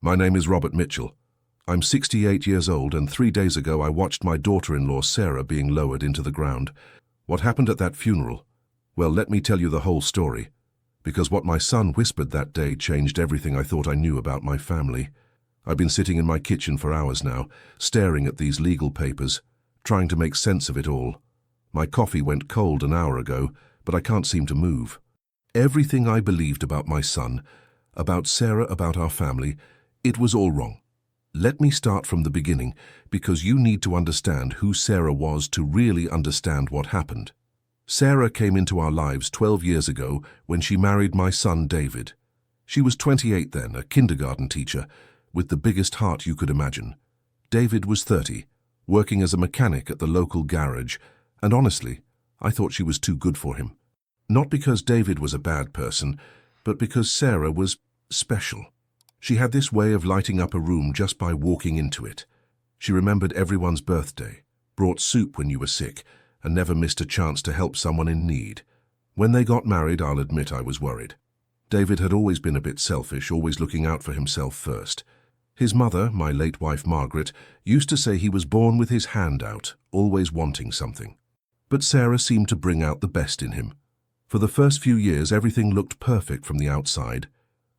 My name is Robert Mitchell. I'm 68 years old, and 3 days ago I watched my daughter-in-law Sarah being lowered into the ground. What happened at that funeral? Well, let me tell you the whole story, because what my son whispered that day changed everything I thought I knew about my family. I've been sitting in my kitchen for hours now, staring at these legal papers, trying to make sense of it all. My coffee went cold an hour ago, but I can't seem to move. Everything I believed about my son, about Sarah, about our family, it was all wrong. Let me start from the beginning, because you need to understand who Sarah was to really understand what happened. Sarah came into our lives 12 years ago when she married my son David. She was 28 then, a kindergarten teacher, with the biggest heart you could imagine. David was 30, working as a mechanic at the local garage, and honestly, I thought she was too good for him. Not because David was a bad person, but because Sarah was special. She had this way of lighting up a room just by walking into it. She remembered everyone's birthday, brought soup when you were sick, and never missed a chance to help someone in need. When they got married, I'll admit I was worried. David had always been a bit selfish, always looking out for himself first. His mother, my late wife Margaret, used to say he was born with his hand out, always wanting something. But Sarah seemed to bring out the best in him. For the first few years, everything looked perfect from the outside.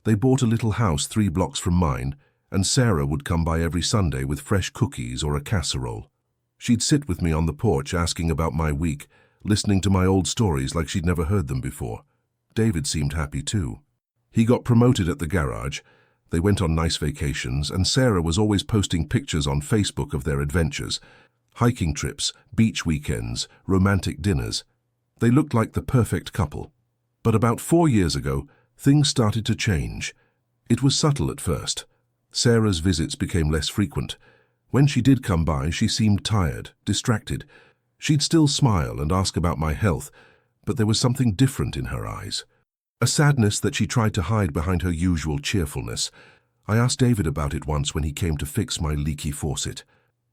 They bought a little house 3 blocks from mine, and Sarah would come by every Sunday with fresh cookies or a casserole. She'd sit with me on the porch asking about my week, listening to my old stories like she'd never heard them before. David seemed happy too. He got promoted at the garage. They went on nice vacations, and Sarah was always posting pictures on Facebook of their adventures. Hiking trips, beach weekends, romantic dinners. They looked like the perfect couple. But about 4 years ago, things started to change. It was subtle at first. Sarah's visits became less frequent. When she did come by, she seemed tired, distracted. She'd still smile and ask about my health, but there was something different in her eyes. A sadness that she tried to hide behind her usual cheerfulness. I asked David about it once when he came to fix my leaky faucet.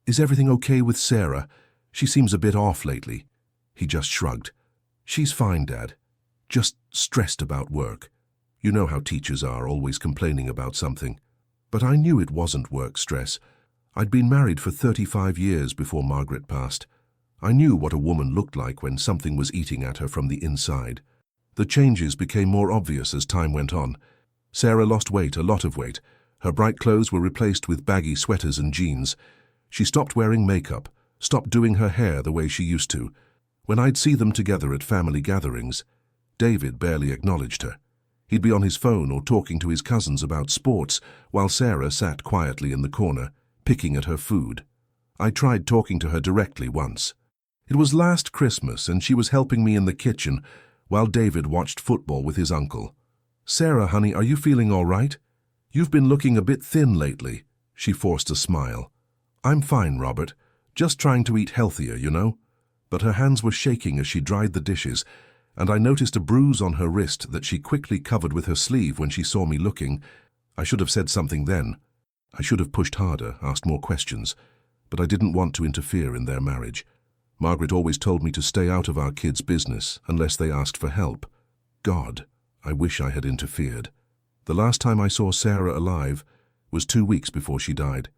"Is everything okay with Sarah? She seems a bit off lately." He just shrugged. "She's fine, Dad. Just stressed about work. You know how teachers are, always complaining about something." But I knew it wasn't work stress. I'd been married for 35 years before Margaret passed. I knew what a woman looked like when something was eating at her from the inside. The changes became more obvious as time went on. Sarah lost weight, a lot of weight. Her bright clothes were replaced with baggy sweaters and jeans. She stopped wearing makeup, stopped doing her hair the way she used to. When I'd see them together at family gatherings, David barely acknowledged her. He'd be on his phone or talking to his cousins about sports, while Sarah sat quietly in the corner, picking at her food. I tried talking to her directly once. It was last Christmas, and she was helping me in the kitchen while David watched football with his uncle. "Sarah, honey, are you feeling all right? You've been looking a bit thin lately." She forced a smile. "I'm fine, Robert. Just trying to eat healthier, you know." But her hands were shaking as she dried the dishes, and I noticed a bruise on her wrist that she quickly covered with her sleeve when she saw me looking. I should have said something then. I should have pushed harder, asked more questions, but I didn't want to interfere in their marriage. Margaret always told me to stay out of our kids' business unless they asked for help. God, I wish I had interfered. The last time I saw Sarah alive was 2 weeks before she died.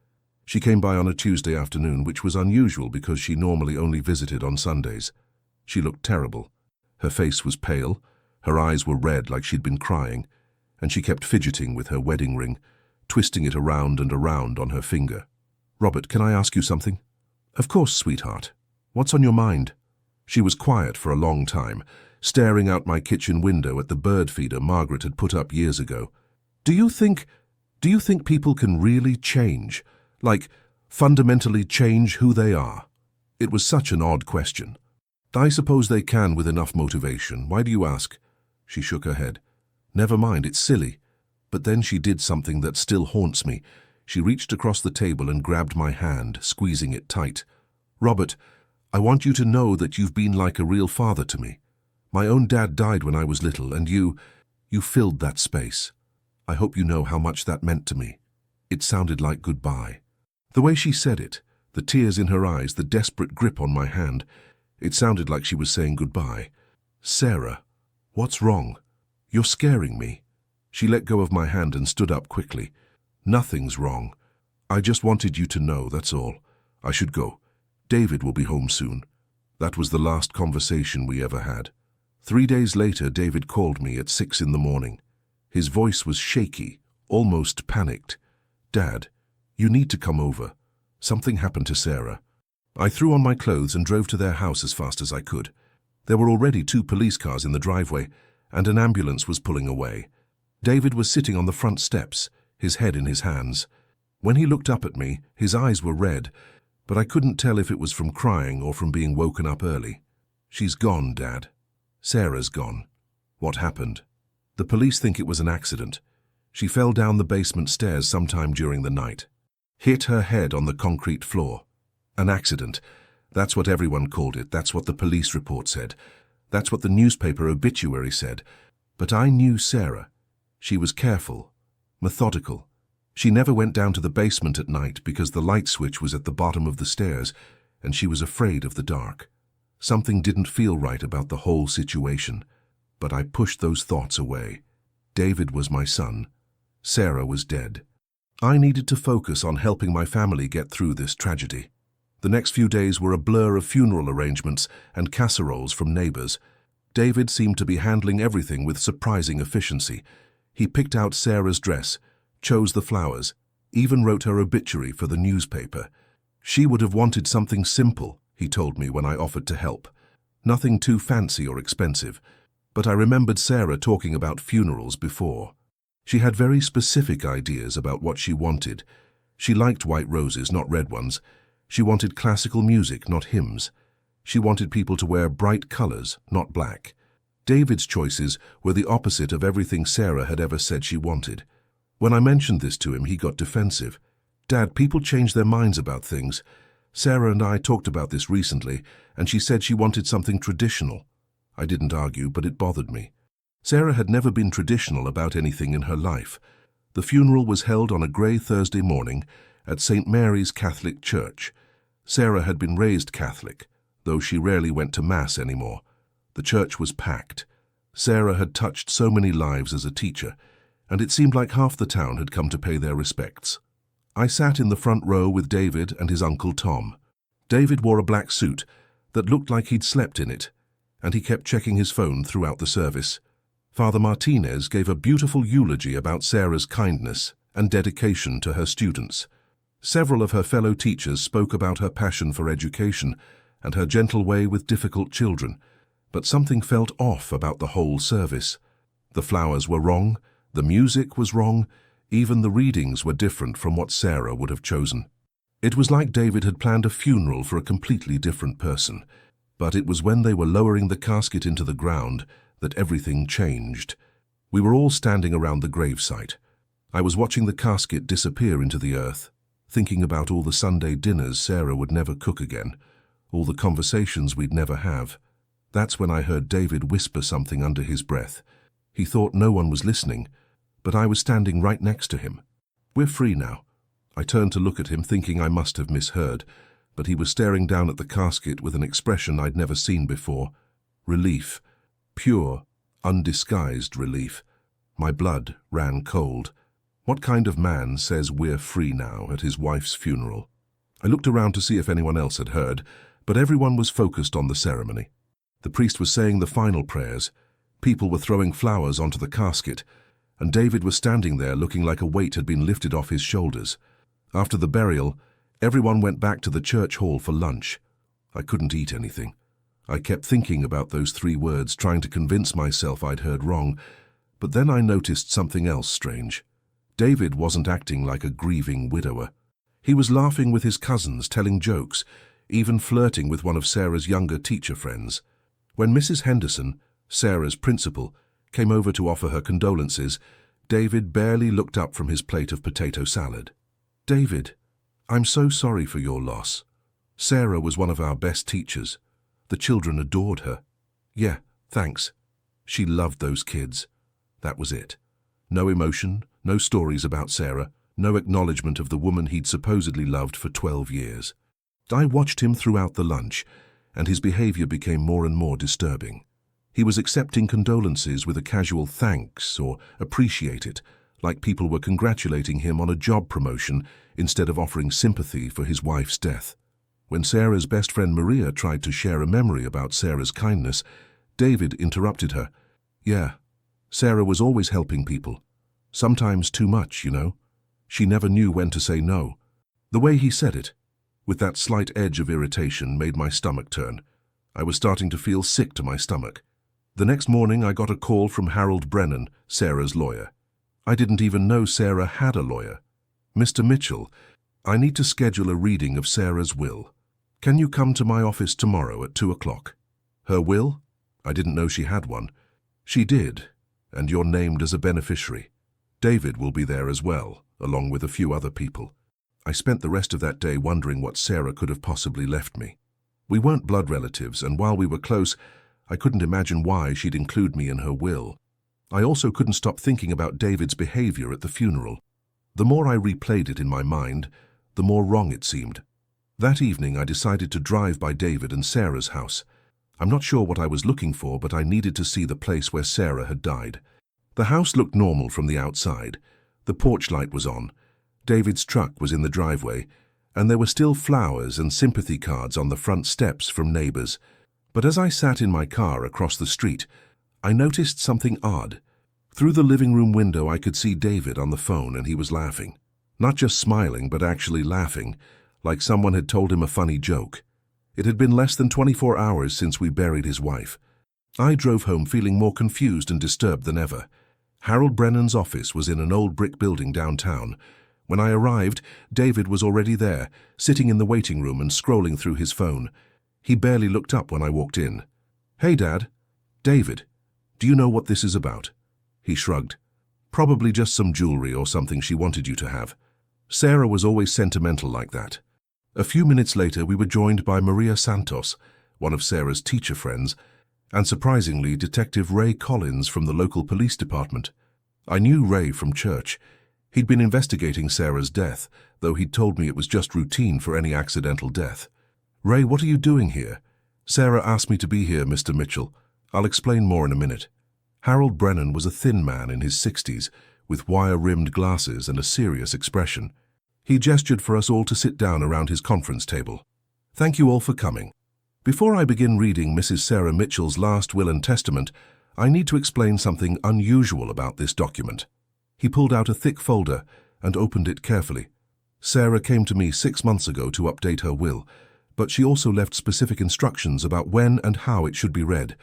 She came by on a Tuesday afternoon, which was unusual because she normally only visited on Sundays. She looked terrible. Her face was pale, her eyes were red like she'd been crying, and she kept fidgeting with her wedding ring, twisting it around and around on her finger. "Robert, can I ask you something?" "Of course, sweetheart. What's on your mind?" She was quiet for a long time, staring out my kitchen window at the bird feeder Margaret had put up years ago. Do you think people can really change? Like, fundamentally change who they are?" It was such an odd question. "I suppose they can with enough motivation. Why do you ask?" She shook her head. "Never mind, it's silly." But then she did something that still haunts me. She reached across the table and grabbed my hand, squeezing it tight. "Robert, I want you to know that you've been like a real father to me. My own dad died when I was little, and you filled that space. I hope you know how much that meant to me." It sounded like goodbye. The way she said it, the tears in her eyes, the desperate grip on my hand, it sounded like she was saying goodbye. "Sarah, what's wrong? You're scaring me." She let go of my hand and stood up quickly. Nothing's wrong. I just wanted you to know, that's all. I should go. David will be home soon. That was the last conversation we ever had. 3 days later, David called me at 6 in the morning. His voice was shaky, almost panicked. Dad, you need to come over. Something happened to Sarah. I threw on my clothes and drove to their house as fast as I could. There were already 2 police cars in the driveway, and an ambulance was pulling away. David was sitting on the front steps, his head in his hands. When he looked up at me, his eyes were red, but I couldn't tell if it was from crying or from being woken up early. She's gone, Dad. Sarah's gone. What happened? The police think it was an accident. She fell down the basement stairs sometime during the night. Hit her head on the concrete floor. An accident. That's what everyone called it. That's what the police report said. That's what the newspaper obituary said. But I knew Sarah. She was careful, methodical. She never went down to the basement at night because the light switch was at the bottom of the stairs, and she was afraid of the dark. Something didn't feel right about the whole situation, but I pushed those thoughts away. David was my son. Sarah was dead. I needed to focus on helping my family get through this tragedy. The next few days were a blur of funeral arrangements and casseroles from neighbors. David seemed to be handling everything with surprising efficiency. He picked out Sarah's dress, chose the flowers, even wrote her obituary for the newspaper. She would have wanted something simple, he told me when I offered to help. Nothing too fancy or expensive, but I remembered Sarah talking about funerals before. She had very specific ideas about what she wanted. She liked white roses, not red ones. She wanted classical music, not hymns. She wanted people to wear bright colors, not black. David's choices were the opposite of everything Sarah had ever said she wanted. When I mentioned this to him, he got defensive. Dad, people change their minds about things. Sarah and I talked about this recently, and she said she wanted something traditional. I didn't argue, but it bothered me. Sarah had never been traditional about anything in her life. The funeral was held on a grey Thursday morning at St. Mary's Catholic Church. Sarah had been raised Catholic, though she rarely went to Mass anymore. The church was packed. Sarah had touched so many lives as a teacher, and it seemed like half the town had come to pay their respects. I sat in the front row with David and his uncle Tom. David wore a black suit that looked like he'd slept in it, and he kept checking his phone throughout the service. Father Martinez gave a beautiful eulogy about Sarah's kindness and dedication to her students. Several of her fellow teachers spoke about her passion for education and her gentle way with difficult children, but something felt off about the whole service. The flowers were wrong, the music was wrong, even the readings were different from what Sarah would have chosen. It was like David had planned a funeral for a completely different person, but it was when they were lowering the casket into the ground that everything changed. We were all standing around the gravesite. I was watching the casket disappear into the earth, thinking about all the Sunday dinners Sarah would never cook again, all the conversations we'd never have. That's when I heard David whisper something under his breath. He thought no one was listening, but I was standing right next to him. "We're free now." I turned to look at him, thinking I must have misheard, but he was staring down at the casket with an expression I'd never seen before. Relief. Pure, undisguised relief. My blood ran cold. What kind of man says we're free now at his wife's funeral? I looked around to see if anyone else had heard, but everyone was focused on the ceremony. The priest was saying the final prayers. People were throwing flowers onto the casket, and David was standing there looking like a weight had been lifted off his shoulders. After the burial, everyone went back to the church hall for lunch. I couldn't eat anything. I kept thinking about those 3 words, trying to convince myself I'd heard wrong, but then I noticed something else strange. David wasn't acting like a grieving widower. He was laughing with his cousins, telling jokes, even flirting with one of Sarah's younger teacher friends. When Mrs. Henderson, Sarah's principal, came over to offer her condolences, David barely looked up from his plate of potato salad. "David, I'm so sorry for your loss. Sarah was one of our best teachers. The children adored her." "Yeah, thanks. She loved those kids." That was it. No emotion, no stories about Sarah, no acknowledgement of the woman he'd supposedly loved for 12 years. I watched him throughout the lunch, and his behavior became more and more disturbing. He was accepting condolences with a casual thanks or appreciate it, like people were congratulating him on a job promotion instead of offering sympathy for his wife's death. When Sarah's best friend Maria tried to share a memory about Sarah's kindness, David interrupted her. "Yeah, Sarah was always helping people. Sometimes too much, you know. She never knew when to say no." The way he said it, with that slight edge of irritation, made my stomach turn. I was starting to feel sick to my stomach. The next morning I got a call from Harold Brennan, Sarah's lawyer. I didn't even know Sarah had a lawyer. "Mr. Mitchell, I need to schedule a reading of Sarah's will. Can you come to my office tomorrow at 2 o'clock? Her will? I didn't know she had one. She did, and you're named as a beneficiary. David will be there as well, along with a few other people." I spent the rest of that day wondering what Sarah could have possibly left me. We weren't blood relatives, and while we were close, I couldn't imagine why she'd include me in her will. I also couldn't stop thinking about David's behavior at the funeral. The more I replayed it in my mind, the more wrong it seemed. That evening I decided to drive by David and Sarah's house. I'm not sure what I was looking for, but I needed to see the place where Sarah had died. The house looked normal from the outside. The porch light was on. David's truck was in the driveway, and there were still flowers and sympathy cards on the front steps from neighbors. But as I sat in my car across the street, I noticed something odd. Through the living room window I could see David on the phone, and he was laughing. Not just smiling, but actually laughing, like someone had told him a funny joke. It had been less than 24 hours since we buried his wife. I drove home feeling more confused and disturbed than ever. Harold Brennan's office was in an old brick building downtown. When I arrived, David was already there, sitting in the waiting room and scrolling through his phone. He barely looked up when I walked in. "Hey, Dad." "David, do you know what this is about?" He shrugged. "Probably just some jewelry or something she wanted you to have. Sarah was always sentimental like that." A few minutes later, we were joined by Maria Santos, one of Sarah's teacher friends, and surprisingly, Detective Ray Collins from the local police department. I knew Ray from church. He'd been investigating Sarah's death, though he'd told me it was just routine for any accidental death. "Ray, what are you doing here?" "Sarah asked me to be here, Mr. Mitchell. I'll explain more in a minute." Harold Brennan was a thin man in his 60s, with wire-rimmed glasses and a serious expression. He gestured for us all to sit down around his conference table. "Thank you all for coming. Before I begin reading Mrs. Sarah Mitchell's last will and testament, I need to explain something unusual about this document." He pulled out a thick folder and opened it carefully. "Sarah came to me 6 months ago to update her will, but she also left specific instructions about when and how it should be read.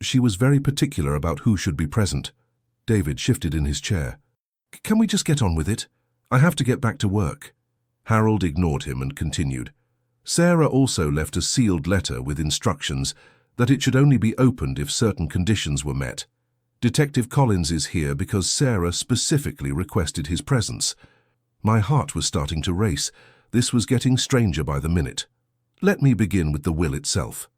She was very particular about who should be present." David shifted in his chair. "Can we just get on with it? I have to get back to work." Harold ignored him and continued. "Sarah also left a sealed letter with instructions that it should only be opened if certain conditions were met. Detective Collins is here because Sarah specifically requested his presence." My heart was starting to race. This was getting stranger by the minute. "Let me begin with the will itself."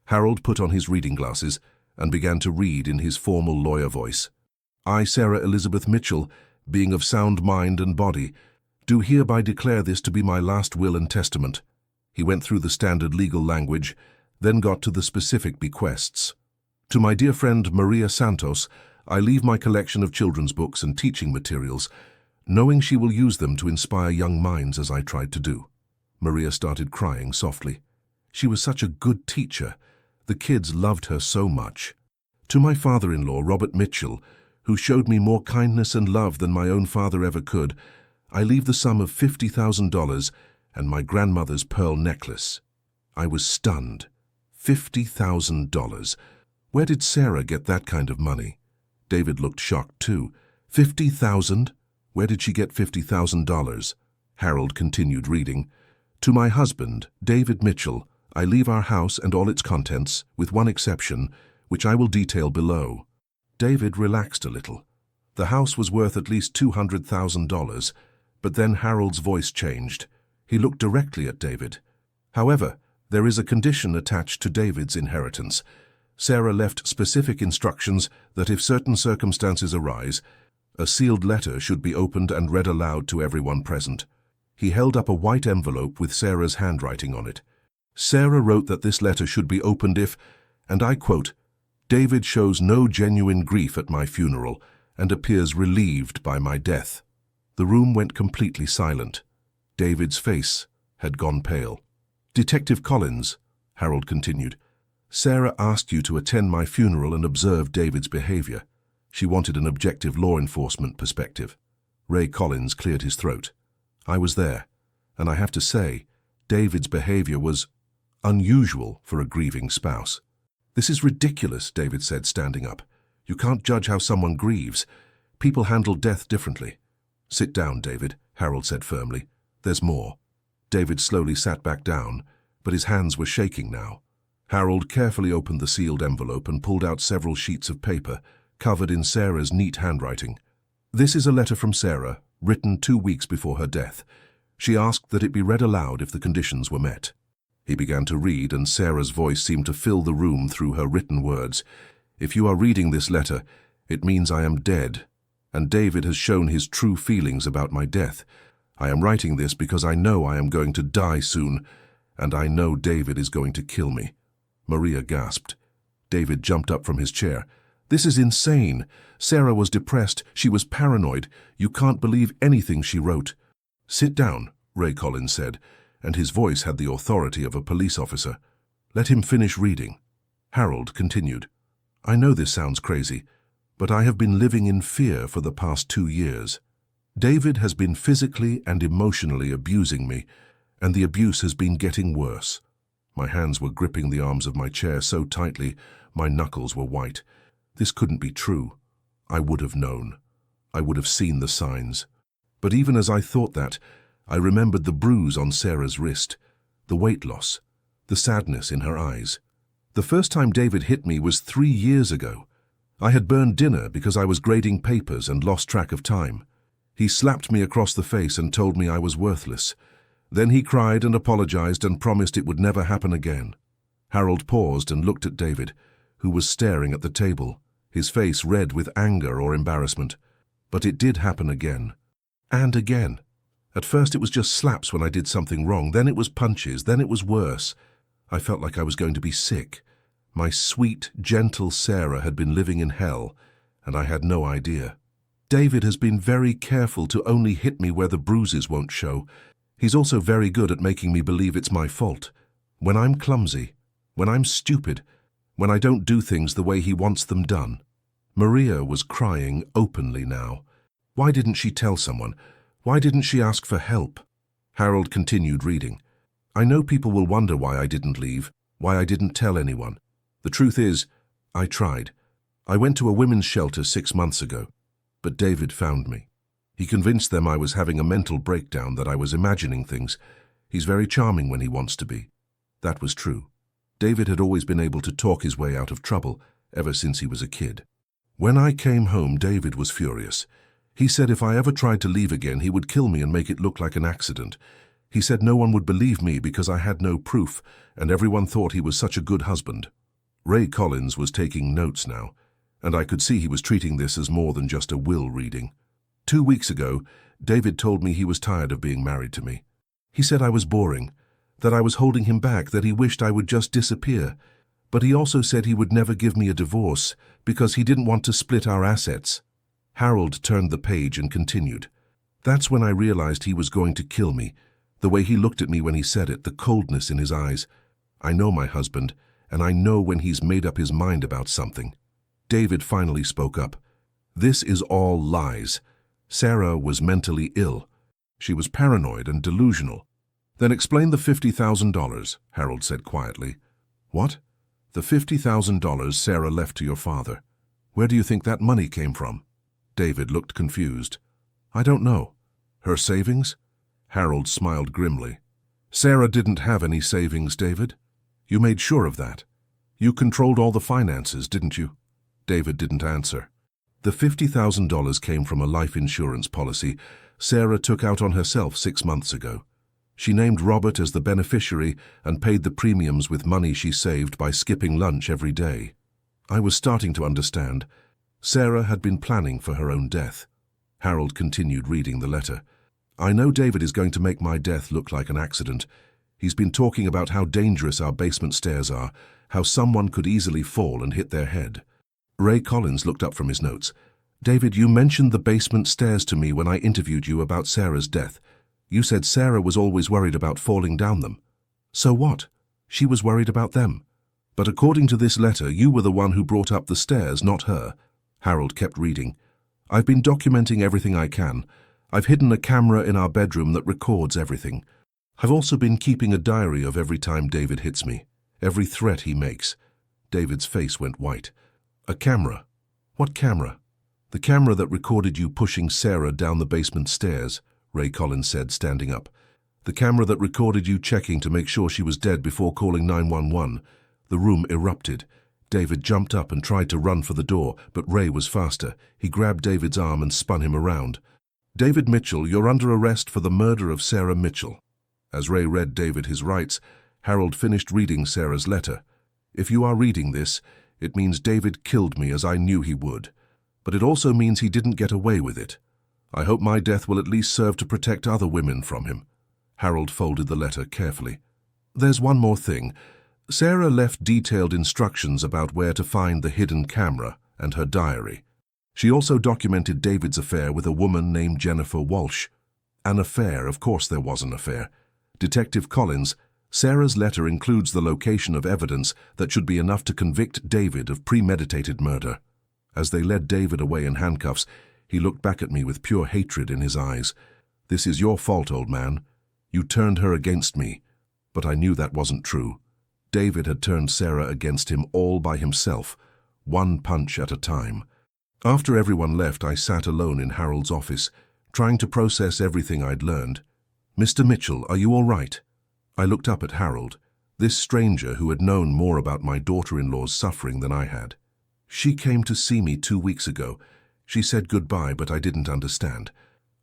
Harold put on his reading glasses and began to read in his formal lawyer voice. "I, Sarah Elizabeth Mitchell, being of sound mind and body, do hereby declare this to be my last will and testament." He went through the standard legal language, then got to the specific bequests. "To my dear friend Maria Santos, I leave my collection of children's books and teaching materials, knowing she will use them to inspire young minds as I tried to do." Maria started crying softly. She was such a good teacher. The kids loved her so much. "To my father-in-law, Robert Mitchell, who showed me more kindness and love than my own father ever could, I leave the sum of $50,000 and my grandmother's pearl necklace." I was stunned. $50,000. Where did Sarah get that kind of money? David looked shocked too. $50,000? Where did she get $50,000? Harold continued reading. "To my husband, David Mitchell, I leave our house and all its contents, with one exception, which I will detail below." David relaxed a little. The house was worth at least $200,000, but then Harold's voice changed. He looked directly at David. "However, there is a condition attached to David's inheritance. Sarah left specific instructions that if certain circumstances arise, a sealed letter should be opened and read aloud to everyone present." He held up a white envelope with Sarah's handwriting on it. "Sarah wrote that this letter should be opened if, and I quote, 'David shows no genuine grief at my funeral and appears relieved by my death." The room went completely silent. David's face had gone pale. "Detective Collins," Harold continued, "Sarah asked you to attend my funeral and observe David's behavior. She wanted an objective law enforcement perspective." Ray Collins cleared his throat. "I was there, and I have to say, David's behavior was unusual for a grieving spouse." "This is ridiculous," David said, standing up. "You can't judge how someone grieves. People handle death differently." "Sit down, David," Harold said firmly. "There's more." David slowly sat back down, but his hands were shaking now. Harold carefully opened the sealed envelope and pulled out several sheets of paper, covered in Sarah's neat handwriting. "This is a letter from Sarah, written 2 weeks before her death. She asked that it be read aloud if the conditions were met." He began to read, and Sarah's voice seemed to fill the room through her written words. "If you are reading this letter, it means I am dead, and David has shown his true feelings about my death. I am writing this because I know I am going to die soon, and I know David is going to kill me." Maria gasped. David jumped up from his chair. "This is insane. Sarah was depressed. She was paranoid. You can't believe anything she wrote." "Sit down," Ray Collins said, and his voice had the authority of a police officer. "Let him finish reading." Harold continued. "I know this sounds crazy, but I have been living in fear for the past 2 years. David has been physically and emotionally abusing me, and the abuse has been getting worse." My hands were gripping the arms of my chair so tightly, my knuckles were white. This couldn't be true. I would have known. I would have seen the signs. But even as I thought that, I remembered the bruise on Sarah's wrist, the weight loss, the sadness in her eyes. The first time David hit me was 3 years ago. I had burned dinner because I was grading papers and lost track of time. He slapped me across the face and told me I was worthless. Then he cried and apologized and promised it would never happen again. Harold paused and looked at David, who was staring at the table, his face red with anger or embarrassment. "But it did happen again. And again. At first it was just slaps when I did something wrong, then it was punches, then it was worse. I felt like I was going to be sick. My sweet, gentle Sarah had been living in hell, and I had no idea. David has been very careful to only hit me where the bruises won't show. He's also very good at making me believe it's my fault. When I'm clumsy, when I'm stupid, when I don't do things the way he wants them done." Maria was crying openly now. Why didn't she tell someone? Why didn't she ask for help? Harold continued reading. "I know people will wonder why I didn't leave, why I didn't tell anyone. The truth is, I tried. I went to a women's shelter 6 months ago, but David found me. He convinced them I was having a mental breakdown, that I was imagining things. He's very charming when he wants to be." That was true. David had always been able to talk his way out of trouble, ever since he was a kid. "When I came home, David was furious. He said if I ever tried to leave again, he would kill me and make it look like an accident. He said no one would believe me because I had no proof, and everyone thought he was such a good husband." Ray Collins was taking notes now, and I could see he was treating this as more than just a will reading. 2 weeks ago, David told me he was tired of being married to me. He said I was boring, that I was holding him back, that he wished I would just disappear. But he also said he would never give me a divorce because he didn't want to split our assets. Harold turned the page and continued. "That's when I realized he was going to kill me. The way he looked at me when he said it, the coldness in his eyes. I know my husband, and I know when he's made up his mind about something." David finally spoke up. "This is all lies. Sarah was mentally ill. She was paranoid and delusional." "Then explain the $50,000, Harold said quietly. "What?" "The $50,000 Sarah left to your father. Where do you think that money came from?" David looked confused. "I don't know. Her savings?" Harold smiled grimly. "Sarah didn't have any savings, David. You made sure of that. You controlled all the finances, didn't you?" David didn't answer. "The $50,000 came from a life insurance policy Sarah took out on herself 6 months ago. She named Robert as the beneficiary and paid the premiums with money she saved by skipping lunch every day." I was starting to understand. Sarah had been planning for her own death. Harold continued reading the letter. "I know David is going to make my death look like an accident. He's been talking about how dangerous our basement stairs are, how someone could easily fall and hit their head." Ray Collins looked up from his notes. David, you mentioned the basement stairs to me when I interviewed you about Sarah's death. You said Sarah was always worried about falling down them. So what? She was worried about them. But according to this letter, you were the one who brought up the stairs, not her. Harold kept reading. I've been documenting everything I can. I've hidden a camera in our bedroom that records everything. I've also been keeping a diary of every time David hits me, every threat he makes. David's face went white. A camera? What camera? The camera that recorded you pushing Sarah down the basement stairs, Ray Collins said, standing up. The camera that recorded you checking to make sure she was dead before calling 911. The room erupted. David jumped up and tried to run for the door, but Ray was faster. He grabbed David's arm and spun him around. David Mitchell, you're under arrest for the murder of Sarah Mitchell. As Ray read David his rights, Harold finished reading Sarah's letter. If you are reading this, it means David killed me as I knew he would. But it also means he didn't get away with it. I hope my death will at least serve to protect other women from him. Harold folded the letter carefully. There's one more thing. Sarah left detailed instructions about where to find the hidden camera and her diary. She also documented David's affair with a woman named Jennifer Walsh. An affair, of course there was an affair. Detective Collins, Sarah's letter includes the location of evidence that should be enough to convict David of premeditated murder. As they led David away in handcuffs, he looked back at me with pure hatred in his eyes. This is your fault, old man. You turned her against me. But I knew that wasn't true. David had turned Sarah against him all by himself, one punch at a time. After everyone left, I sat alone in Harold's office, trying to process everything I'd learned. Mr. Mitchell, are you all right? I looked up at Harold, this stranger who had known more about my daughter-in-law's suffering than I had. She came to see me 2 weeks ago. She said goodbye, but I didn't understand.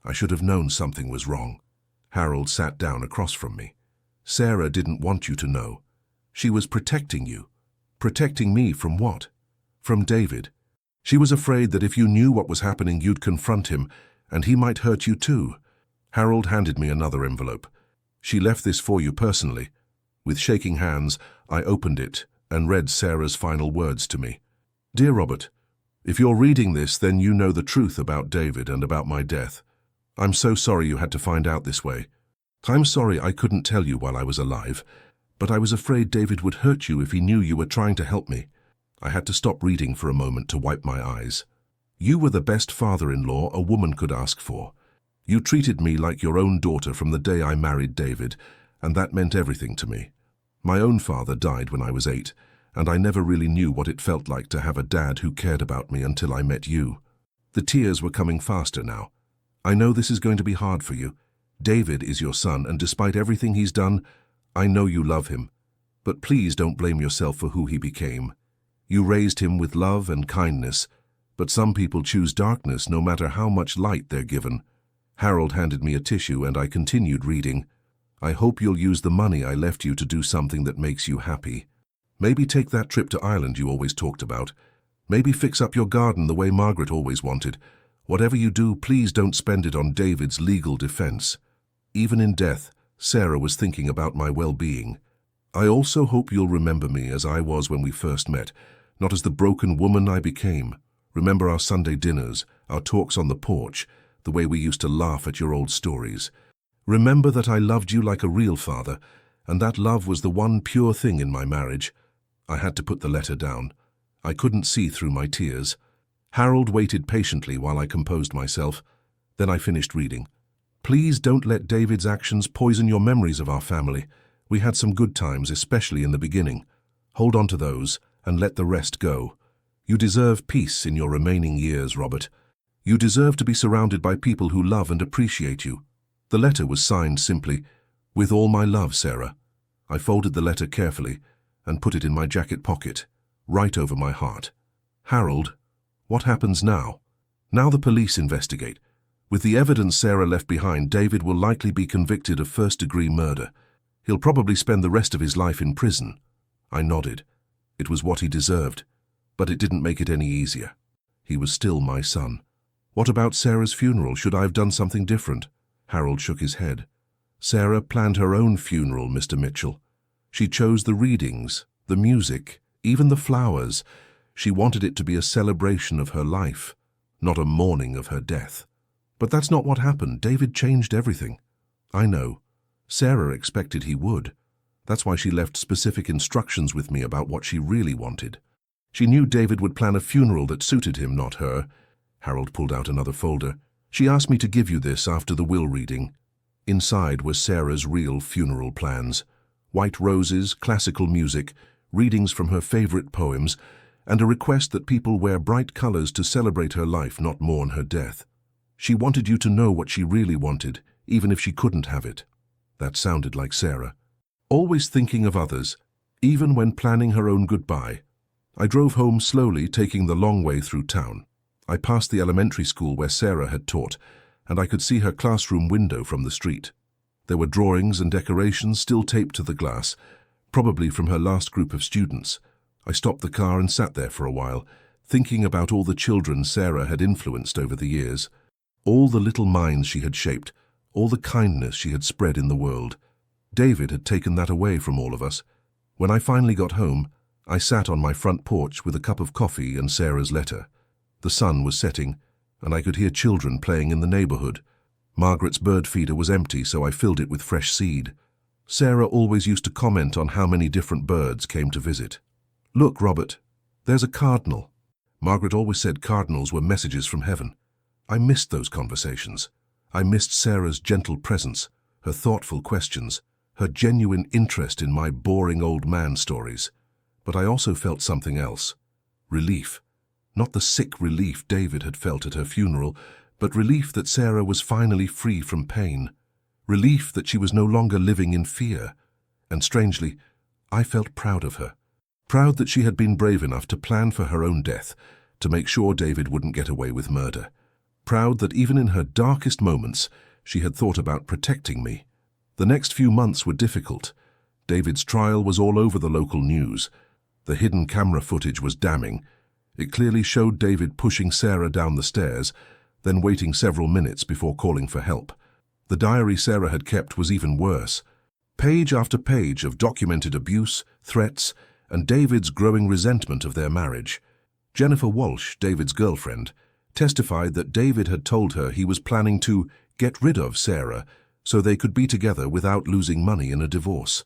I should have known something was wrong. Harold sat down across from me. Sarah didn't want you to know. She was protecting you. Protecting me from what? From David. She was afraid that if you knew what was happening, you'd confront him, and he might hurt you too. Harold handed me another envelope. She left this for you personally. With shaking hands, I opened it and read Sarah's final words to me. Dear Robert, if you're reading this, then you know the truth about David and about my death. I'm so sorry you had to find out this way. I'm sorry I couldn't tell you while I was alive, but I was afraid David would hurt you if he knew you were trying to help me. I had to stop reading for a moment to wipe my eyes. You were the best father-in-law a woman could ask for. You treated me like your own daughter from the day I married David, and that meant everything to me. My own father died when I was 8, and I never really knew what it felt like to have a dad who cared about me until I met you. The tears were coming faster now. I know this is going to be hard for you. David is your son, and despite everything he's done, I know you love him. But please don't blame yourself for who he became. You raised him with love and kindness, but some people choose darkness no matter how much light they're given. Harold handed me a tissue and I continued reading. I hope you'll use the money I left you to do something that makes you happy. Maybe take that trip to Ireland you always talked about. Maybe fix up your garden the way Margaret always wanted. Whatever you do, please don't spend it on David's legal defense. Even in death, Sarah was thinking about my well-being. I also hope you'll remember me as I was when we first met, not as the broken woman I became. Remember our Sunday dinners, our talks on the porch, the way we used to laugh at your old stories. Remember that I loved you like a real father, and that love was the one pure thing in my marriage. I had to put the letter down. I couldn't see through my tears. Harold waited patiently while I composed myself. Then I finished reading. Please don't let David's actions poison your memories of our family. We had some good times, especially in the beginning. Hold on to those and let the rest go. You deserve peace in your remaining years, Robert. You deserve to be surrounded by people who love and appreciate you. The letter was signed simply, "With all my love, Sarah." I folded the letter carefully and put it in my jacket pocket, right over my heart. Harold, what happens now? Now the police investigate. With the evidence Sarah left behind, David will likely be convicted of first-degree murder. He'll probably spend the rest of his life in prison. I nodded. It was what he deserved, but it didn't make it any easier. He was still my son. What about Sarah's funeral? Should I have done something different? Harold shook his head. Sarah planned her own funeral, Mr. Mitchell. She chose the readings, the music, even the flowers. She wanted it to be a celebration of her life, not a mourning of her death. But that's not what happened. David changed everything. I know. Sarah expected he would. That's why she left specific instructions with me about what she really wanted. She knew David would plan a funeral that suited him, not her. Harold pulled out another folder. She asked me to give you this after the will reading. Inside was Sarah's real funeral plans. White roses, classical music, readings from her favorite poems, and a request that people wear bright colors to celebrate her life, not mourn her death. She wanted you to know what she really wanted, even if she couldn't have it. That sounded like Sarah. Always thinking of others, even when planning her own goodbye. I drove home slowly, taking the long way through town. I passed the elementary school where Sarah had taught, and I could see her classroom window from the street. There were drawings and decorations still taped to the glass, probably from her last group of students. I stopped the car and sat there for a while, thinking about all the children Sarah had influenced over the years, all the little minds she had shaped, all the kindness she had spread in the world. David had taken that away from all of us. When I finally got home, I sat on my front porch with a cup of coffee and Sarah's letter. The sun was setting, and I could hear children playing in the neighborhood. Margaret's bird feeder was empty, so I filled it with fresh seed. Sarah always used to comment on how many different birds came to visit. "Look, Robert, there's a cardinal." Margaret always said cardinals were messages from heaven. I missed those conversations. I missed Sarah's gentle presence, her thoughtful questions, her genuine interest in my boring old man stories. But I also felt something else. Relief. Not the sick relief David had felt at her funeral, but relief that Sarah was finally free from pain. Relief that she was no longer living in fear. And strangely, I felt proud of her. Proud that she had been brave enough to plan for her own death, to make sure David wouldn't get away with murder. Proud that even in her darkest moments, she had thought about protecting me. The next few months were difficult. David's trial was all over the local news. The hidden camera footage was damning. It clearly showed David pushing Sarah down the stairs, then waiting several minutes before calling for help. The diary Sarah had kept was even worse. Page after page of documented abuse, threats, and David's growing resentment of their marriage. Jennifer Walsh, David's girlfriend, testified that David had told her he was planning to get rid of Sarah so they could be together without losing money in a divorce.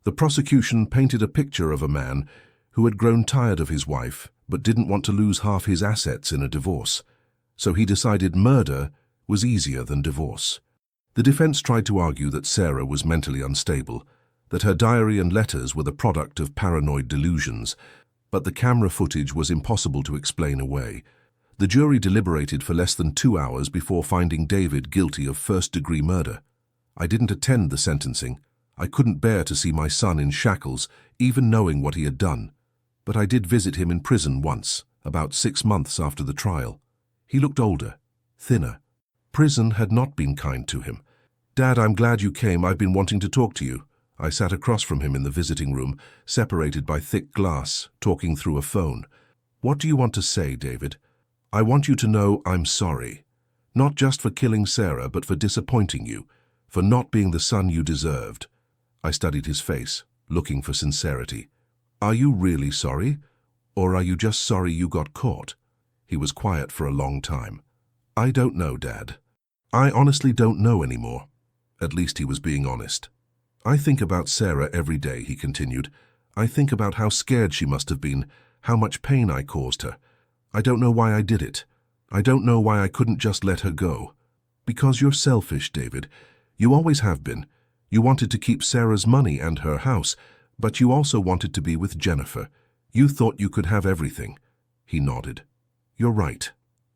The prosecution painted a picture of a man who had grown tired of his wife but didn't want to lose half his assets in a divorce. So he decided murder was easier than divorce. The defense tried to argue that Sarah was mentally unstable, that her diary and letters were the product of paranoid delusions, but the camera footage was impossible to explain away. The jury deliberated for less than 2 hours before finding David guilty of first-degree murder. I didn't attend the sentencing. I couldn't bear to see my son in shackles, even knowing what he had done. But I did visit him in prison once, about 6 months after the trial. He looked older, thinner. Prison had not been kind to him. "Dad, I'm glad you came. I've been wanting to talk to you." I sat across from him in the visiting room, separated by thick glass, talking through a phone. "What do you want to say, David?" "I want you to know I'm sorry. Not just for killing Sarah, but for disappointing you, for not being the son you deserved." I studied his face, looking for sincerity. "Are you really sorry? Or are you just sorry you got caught?" He was quiet for a long time. "I don't know, Dad. I honestly don't know anymore." At least he was being honest. "I think about Sarah every day," he continued. "I think about how scared she must have been, how much pain I caused her. I don't know why I did it. I don't know why I couldn't just let her go. Because you're selfish, David. You always have been. You wanted to keep Sarah's money and her house, but you also wanted to be with Jennifer. You thought you could have everything." He nodded. "You're right.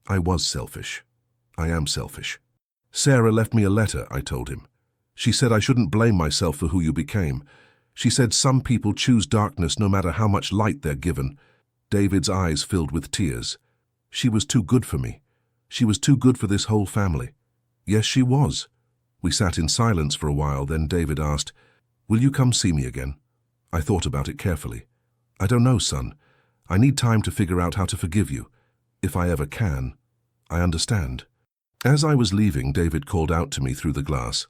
I was selfish. I am selfish." "Sarah left me a letter," I told him. "She said I shouldn't blame myself for who you became. She said some people choose darkness no matter how much light they're given." David's eyes filled with tears. "She was too good for me. She was too good for this whole family." "Yes, she was." We sat in silence for a while, then David asked, "Will you come see me again?" I thought about it carefully. "I don't know, son. I need time to figure out how to forgive you. If I ever can. I understand." As I was leaving, David called out to me through the glass.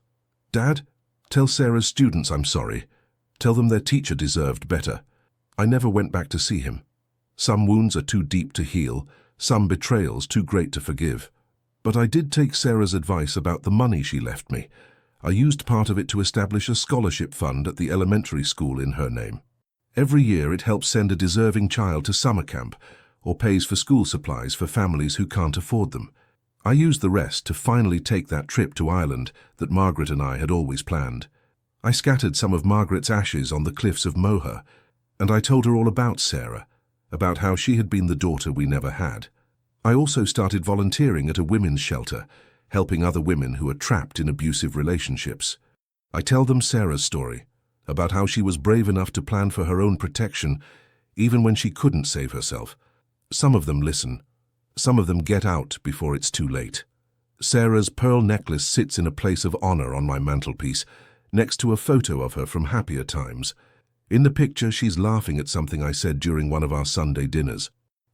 "Dad, tell Sarah's students I'm sorry. Tell them their teacher deserved better." I never went back to see him. Some wounds are too deep to heal. some betrayals too great to forgive. But I did take Sarah's advice about the money she left me. I used part of it to establish a scholarship fund at the elementary school in her name. Every year it helps send a deserving child to summer camp or pays for school supplies for families who can't afford them. I used the rest to finally take that trip to Ireland that Margaret and I had always planned. I scattered some of Margaret's ashes on the cliffs of Moher, and I told her all about Sarah, about how she had been the daughter we never had. I also started volunteering at a women's shelter, helping other women who are trapped in abusive relationships. I tell them Sarah's story, about how she was brave enough to plan for her own protection, even when she couldn't save herself. Some of them listen. Some of them get out before it's too late. Sarah's pearl necklace sits in a place of honor on my mantelpiece, next to a photo of her from happier times. In the picture, she's laughing at something I said during one of our Sunday dinners.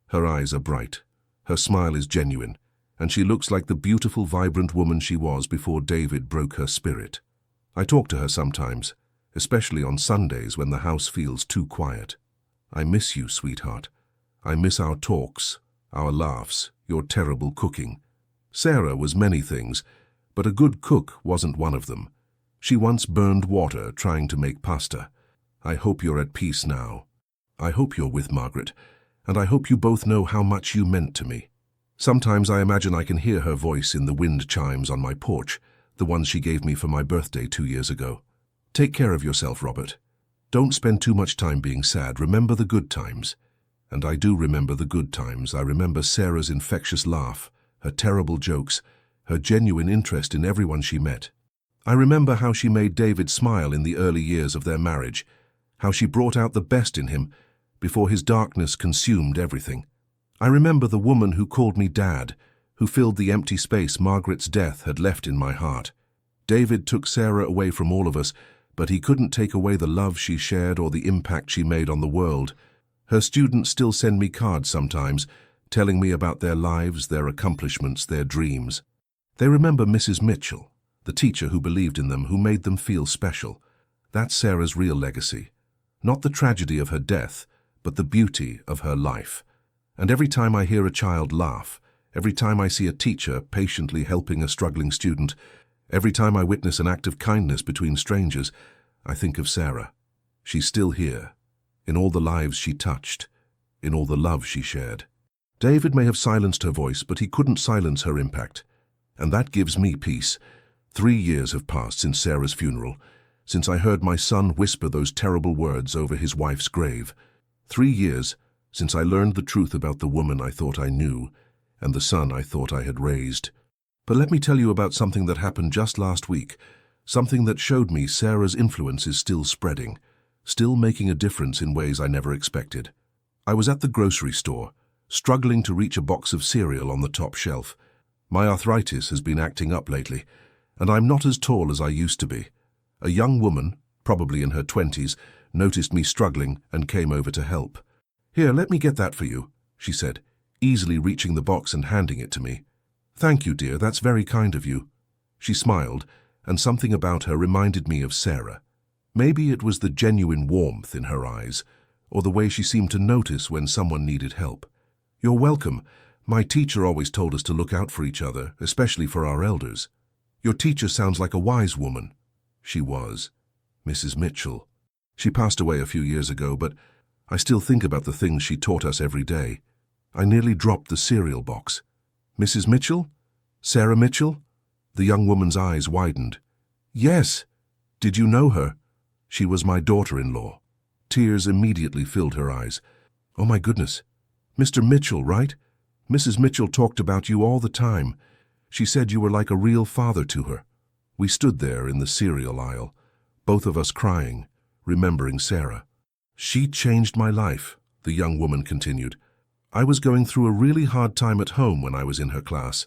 Her eyes are bright. Her smile is genuine, and she looks like the beautiful, vibrant woman she was before David broke her spirit. I talk to her sometimes, especially on Sundays when the house feels too quiet. I miss you, sweetheart. I miss our talks, our laughs, your terrible cooking. Sarah was many things, but a good cook wasn't one of them. She once burned water trying to make pasta. I hope you're at peace now. I hope you're with Margaret, and I hope you both know how much you meant to me. Sometimes I imagine I can hear her voice in the wind chimes on my porch, the ones she gave me for my birthday 2 years ago. Take care of yourself, Robert. Don't spend too much time being sad. Remember the good times. And I do remember the good times. I remember Sarah's infectious laugh, her terrible jokes, her genuine interest in everyone she met. I remember how she made David smile in the early years of their marriage, how she brought out the best in him before his darkness consumed everything. I remember the woman who called me Dad, who filled the empty space Margaret's death had left in my heart. David took Sarah away from all of us, but he couldn't take away the love she shared or the impact she made on the world. Her students still send me cards sometimes, telling me about their lives, their accomplishments, their dreams. They remember Mrs. Mitchell, the teacher who believed in them, who made them feel special. That's Sarah's real legacy. Not the tragedy of her death, but the beauty of her life. And every time I hear a child laugh, every time I see a teacher patiently helping a struggling student, every time I witness an act of kindness between strangers, I think of Sarah. She's still here, in all the lives she touched, in all the love she shared. David may have silenced her voice, but he couldn't silence her impact. And that gives me peace. 3 years have passed since Sarah's funeral, since I heard my son whisper those terrible words over his wife's grave. 3 years since I learned the truth about the woman I thought I knew and the son I thought I had raised. But let me tell you about something that happened just last week, something that showed me Sarah's influence is still spreading, still making a difference in ways I never expected. I was at the grocery store, struggling to reach a box of cereal on the top shelf. My arthritis has been acting up lately, and I'm not as tall as I used to be. A young woman, probably in her 20s, noticed me struggling and came over to help. "Here, let me get that for you," she said, easily reaching the box and handing it to me. "Thank you, dear, that's very kind of you." She smiled, and something about her reminded me of Sarah. Maybe it was the genuine warmth in her eyes, or the way she seemed to notice when someone needed help. "You're welcome. My teacher always told us to look out for each other, especially for our elders." "Your teacher sounds like a wise woman." She was. Mrs. Mitchell. She passed away a few years ago, but I still think about the things she taught us every day. I nearly dropped the cereal box. "Mrs. Mitchell? Sarah Mitchell?" The young woman's eyes widened. "Yes. Did you know her?" "She was my daughter-in-law." Tears immediately filled her eyes. "Oh my goodness. Mr. Mitchell, right? Mrs. Mitchell talked about you all the time. She said you were like a real father to her." We stood there in the cereal aisle, both of us crying, remembering Sarah. "She changed my life," the young woman continued. "I was going through a really hard time at home when I was in her class.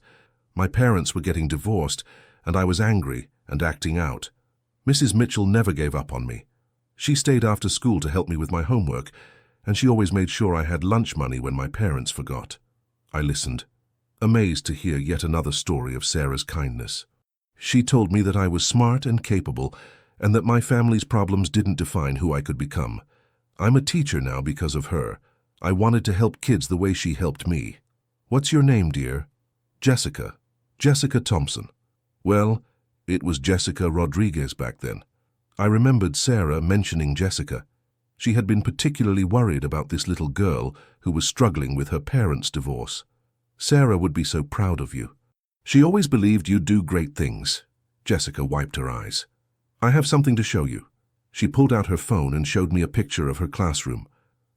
My parents were getting divorced, and I was angry and acting out. Mrs. Mitchell never gave up on me. She stayed after school to help me with my homework, and she always made sure I had lunch money when my parents forgot." I listened, amazed to hear yet another story of Sarah's kindness. She told me that I was smart and capable, and that my family's problems didn't define who I could become. I'm a teacher now because of her. I wanted to help kids the way she helped me. "What's your name, dear?" "Jessica. Jessica Thompson." Well, it was Jessica Rodriguez back then. I remembered Sarah mentioning Jessica. She had been particularly worried about this little girl who was struggling with her parents' divorce. "Sarah would be so proud of you. She always believed you'd do great things." Jessica wiped her eyes. "I have something to show you." She pulled out her phone and showed me a picture of her classroom.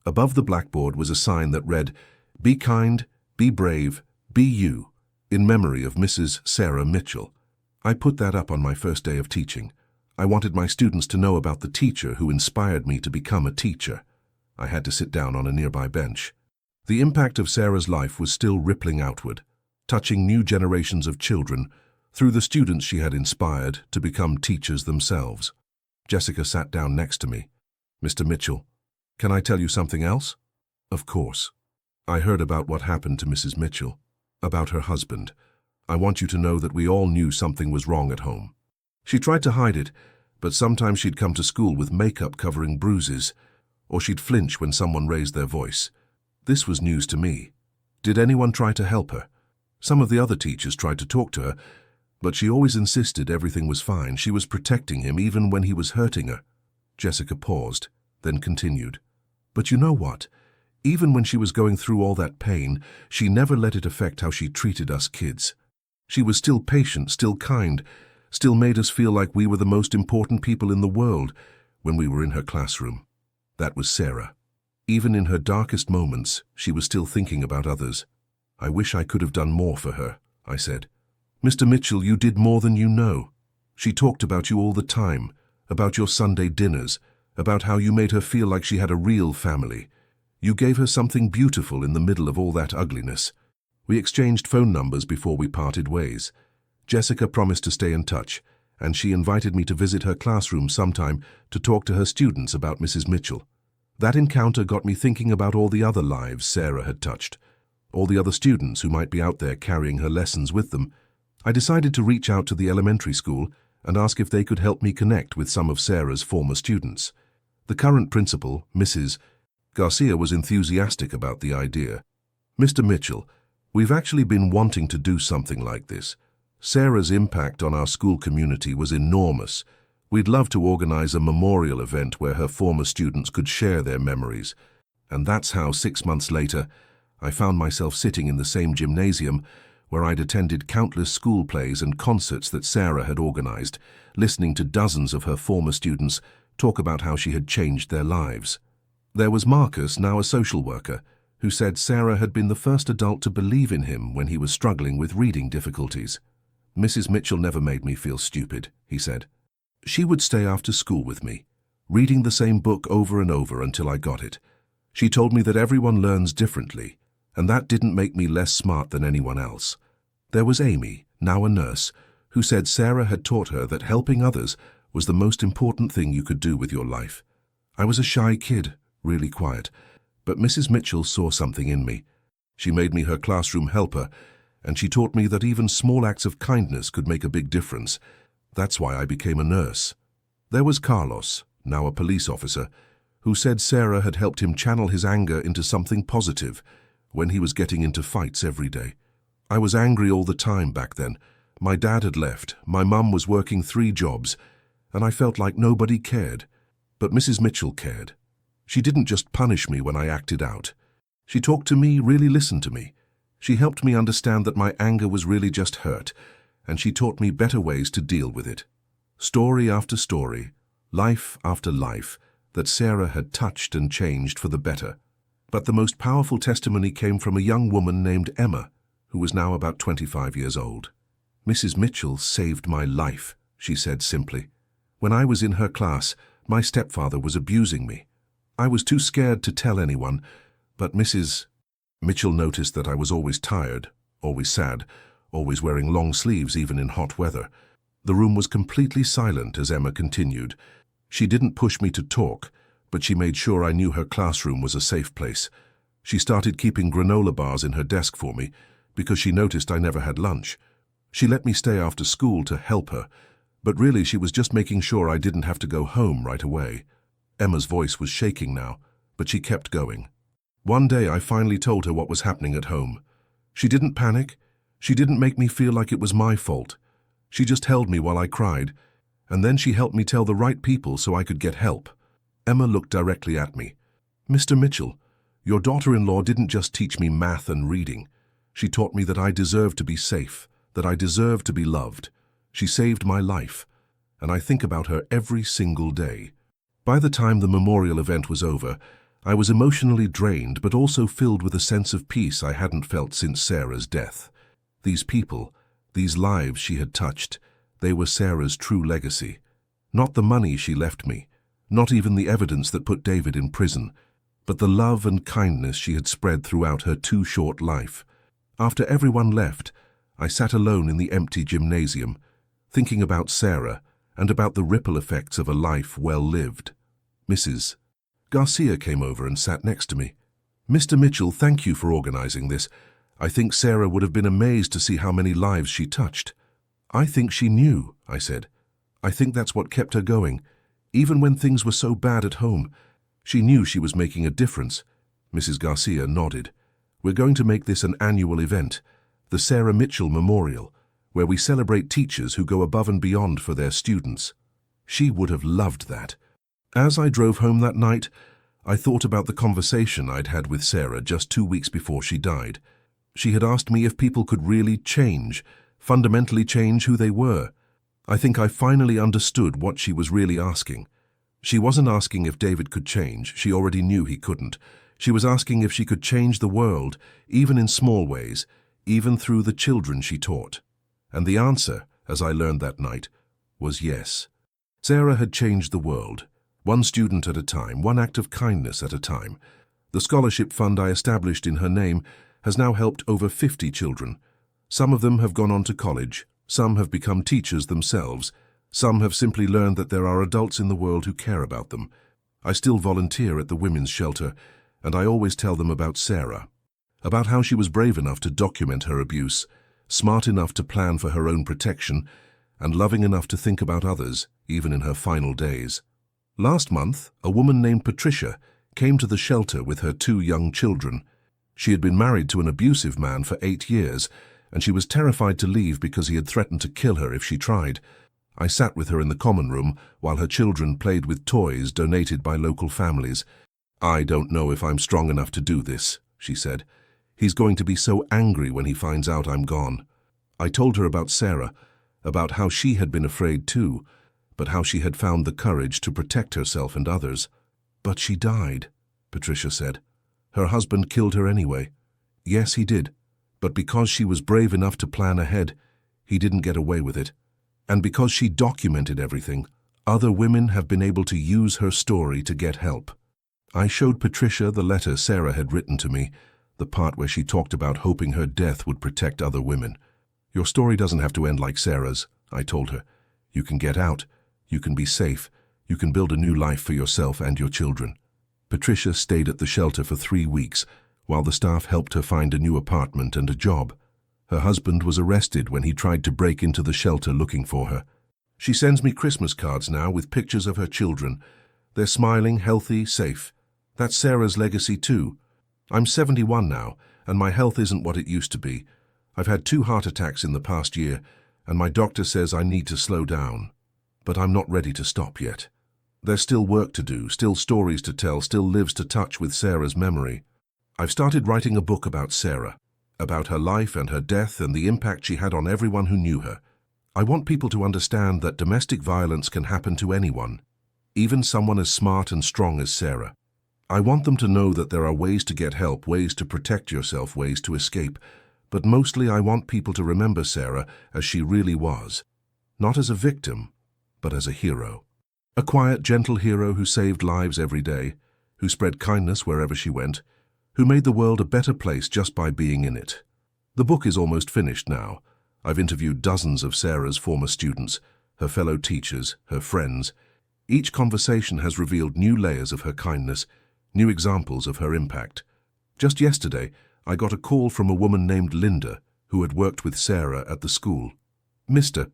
Above the blackboard was a sign that read, "Be kind, be brave, be you," in memory of Mrs. Sarah Mitchell. I put that up on my first day of teaching. I wanted my students to know about the teacher who inspired me to become a teacher. I had to sit down on a nearby bench. The impact of Sarah's life was still rippling outward, touching new generations of children through the students she had inspired to become teachers themselves. Jessica sat down next to me. "Mr. Mitchell, can I tell you something else?" "Of course." "I heard about what happened to Mrs. Mitchell, about her husband. I want you to know that we all knew something was wrong at home. She tried to hide it, but sometimes she'd come to school with makeup covering bruises, or she'd flinch when someone raised their voice. This was news to me. Did anyone try to help her? Some of the other teachers tried to talk to her, but she always insisted everything was fine. She was protecting him even when he was hurting her." Jessica paused, then continued. "But you know what? Even when she was going through all that pain, she never let it affect how she treated us kids. She was still patient, still kind, still made us feel like we were the most important people in the world when we were in her classroom." That was Sarah. Even in her darkest moments, she was still thinking about others. "I wish I could have done more for her," I said. "Mr. Mitchell, you did more than you know. She talked about you all the time, about your Sunday dinners, about how you made her feel like she had a real family. You gave her something beautiful in the middle of all that ugliness." We exchanged phone numbers before we parted ways. Jessica promised to stay in touch, and she invited me to visit her classroom sometime to talk to her students about Mrs. Mitchell. That encounter got me thinking about all the other lives Sarah had touched, all the other students who might be out there carrying her lessons with them. I decided to reach out to the elementary school and ask if they could help me connect with some of Sarah's former students. The current principal, Mrs. Garcia, was enthusiastic about the idea. "Mr. Mitchell, we've actually been wanting to do something like this. Sarah's impact on our school community was enormous. We'd love to organize a memorial event where her former students could share their memories." And that's how 6 months later, I found myself sitting in the same gymnasium where I'd attended countless school plays and concerts that Sarah had organized, listening to dozens of her former students talk about how she had changed their lives. There was Marcus, now a social worker, who said Sarah had been the first adult to believe in him when he was struggling with reading difficulties. "Mrs. Mitchell never made me feel stupid," he said. "She would stay after school with me, reading the same book over and over until I got it. She told me that everyone learns differently, and that didn't make me less smart than anyone else." There was Amy, now a nurse, who said Sarah had taught her that helping others was the most important thing you could do with your life. I was a shy kid, really quiet, but Mrs. Mitchell saw something in me. She made me her classroom helper, and she taught me that even small acts of kindness could make a big difference. That's why I became a nurse. There was Carlos, now a police officer, who said Sarah had helped him channel his anger into something positive when he was getting into fights every day. I was angry all the time back then. My dad had left, my mum was working 3 jobs, and I felt like nobody cared. But Mrs. Mitchell cared. She didn't just punish me when I acted out. She talked to me, really listened to me. She helped me understand that my anger was really just hurt, and she taught me better ways to deal with it. Story after story, life after life, that Sarah had touched and changed for the better. But the most powerful testimony came from a young woman named Emma, who was now about 25 years old. "Mrs. Mitchell saved my life," she said simply. "When I was in her class, my stepfather was abusing me. I was too scared to tell anyone, but Mrs. Mitchell noticed that I was always tired, always sad, always wearing long sleeves even in hot weather. The room was completely silent as Emma continued. She didn't push me to talk, but she made sure I knew her classroom was a safe place. She started keeping granola bars in her desk for me, because she noticed I never had lunch. She let me stay after school to help her, but really she was just making sure I didn't have to go home right away." Emma's voice was shaking now, but she kept going. "One day I finally told her what was happening at home. She didn't panic. She didn't make me feel like it was my fault. She just held me while I cried, and then she helped me tell the right people so I could get help. Emma looked directly at me. Mr. Mitchell, your daughter-in-law didn't just teach me math and reading. She taught me that I deserved to be safe, that I deserved to be loved. She saved my life, and I think about her every single day. By the time the memorial event was over, I was emotionally drained but also filled with a sense of peace I hadn't felt since Sarah's death. These people, these lives she had touched, they were Sarah's true legacy. Not the money she left me, not even the evidence that put David in prison, but the love and kindness she had spread throughout her too short life. After everyone left, I sat alone in the empty gymnasium, thinking about Sarah and about the ripple effects of a life well lived. Mrs. Garcia came over and sat next to me. Mr. Mitchell, thank you for organizing this. I think Sarah would have been amazed to see how many lives she touched. I think she knew, I said. I think that's what kept her going. Even when things were so bad at home, she knew she was making a difference. Mrs. Garcia nodded. We're going to make this an annual event, the Sarah Mitchell Memorial, where we celebrate teachers who go above and beyond for their students. She would have loved that. As I drove home that night, I thought about the conversation I'd had with Sarah just 2 weeks before she died. She had asked me if people could really change, fundamentally change who they were. I think I finally understood what she was really asking. She wasn't asking if David could change. She already knew he couldn't. She was asking if she could change the world, even in small ways, even through the children she taught. And the answer, as I learned that night, was yes. Sarah had changed the world, one student at a time, one act of kindness at a time. The scholarship fund I established in her name has now helped over 50 children. Some of them have gone on to college, some have become teachers themselves, some have simply learned that there are adults in the world who care about them. I still volunteer at the women's shelter, and I always tell them about Sarah, about how she was brave enough to document her abuse, smart enough to plan for her own protection, and loving enough to think about others, even in her final days. Last month, a woman named Patricia came to the shelter with her 2 young children. She had been married to an abusive man for 8 years, and she was terrified to leave because he had threatened to kill her if she tried. I sat with her in the common room while her children played with toys donated by local families. I don't know if I'm strong enough to do this, she said. He's going to be so angry when he finds out I'm gone. I told her about Sarah, about how she had been afraid too, but how she had found the courage to protect herself and others. But she died, Patricia said. Her husband killed her anyway. Yes, he did. But because she was brave enough to plan ahead, he didn't get away with it. And because she documented everything, other women have been able to use her story to get help. I showed Patricia the letter Sarah had written to me, the part where she talked about hoping her death would protect other women. Your story doesn't have to end like Sarah's, I told her. You can get out. You can be safe. You can build a new life for yourself and your children. Patricia stayed at the shelter for 3 weeks, while the staff helped her find a new apartment and a job. Her husband was arrested when he tried to break into the shelter looking for her. She sends me Christmas cards now with pictures of her children. They're smiling, healthy, safe. That's Sarah's legacy too. I'm 71 now, and my health isn't what it used to be. I've had 2 heart attacks in the past year, and my doctor says I need to slow down. But I'm not ready to stop yet. There's still work to do, still stories to tell, still lives to touch with Sarah's memory. I've started writing a book about Sarah, about her life and her death and the impact she had on everyone who knew her. I want people to understand that domestic violence can happen to anyone, even someone as smart and strong as Sarah. I want them to know that there are ways to get help, ways to protect yourself, ways to escape. But mostly I want people to remember Sarah as she really was, not as a victim, but as a hero. A quiet, gentle hero who saved lives every day, who spread kindness wherever she went, who made the world a better place just by being in it. The book is almost finished now. I've interviewed dozens of Sarah's former students, her fellow teachers, her friends. Each conversation has revealed new layers of her kindness, new examples of her impact. Just yesterday, I got a call from a woman named Linda, who had worked with Sarah at the school. Mr.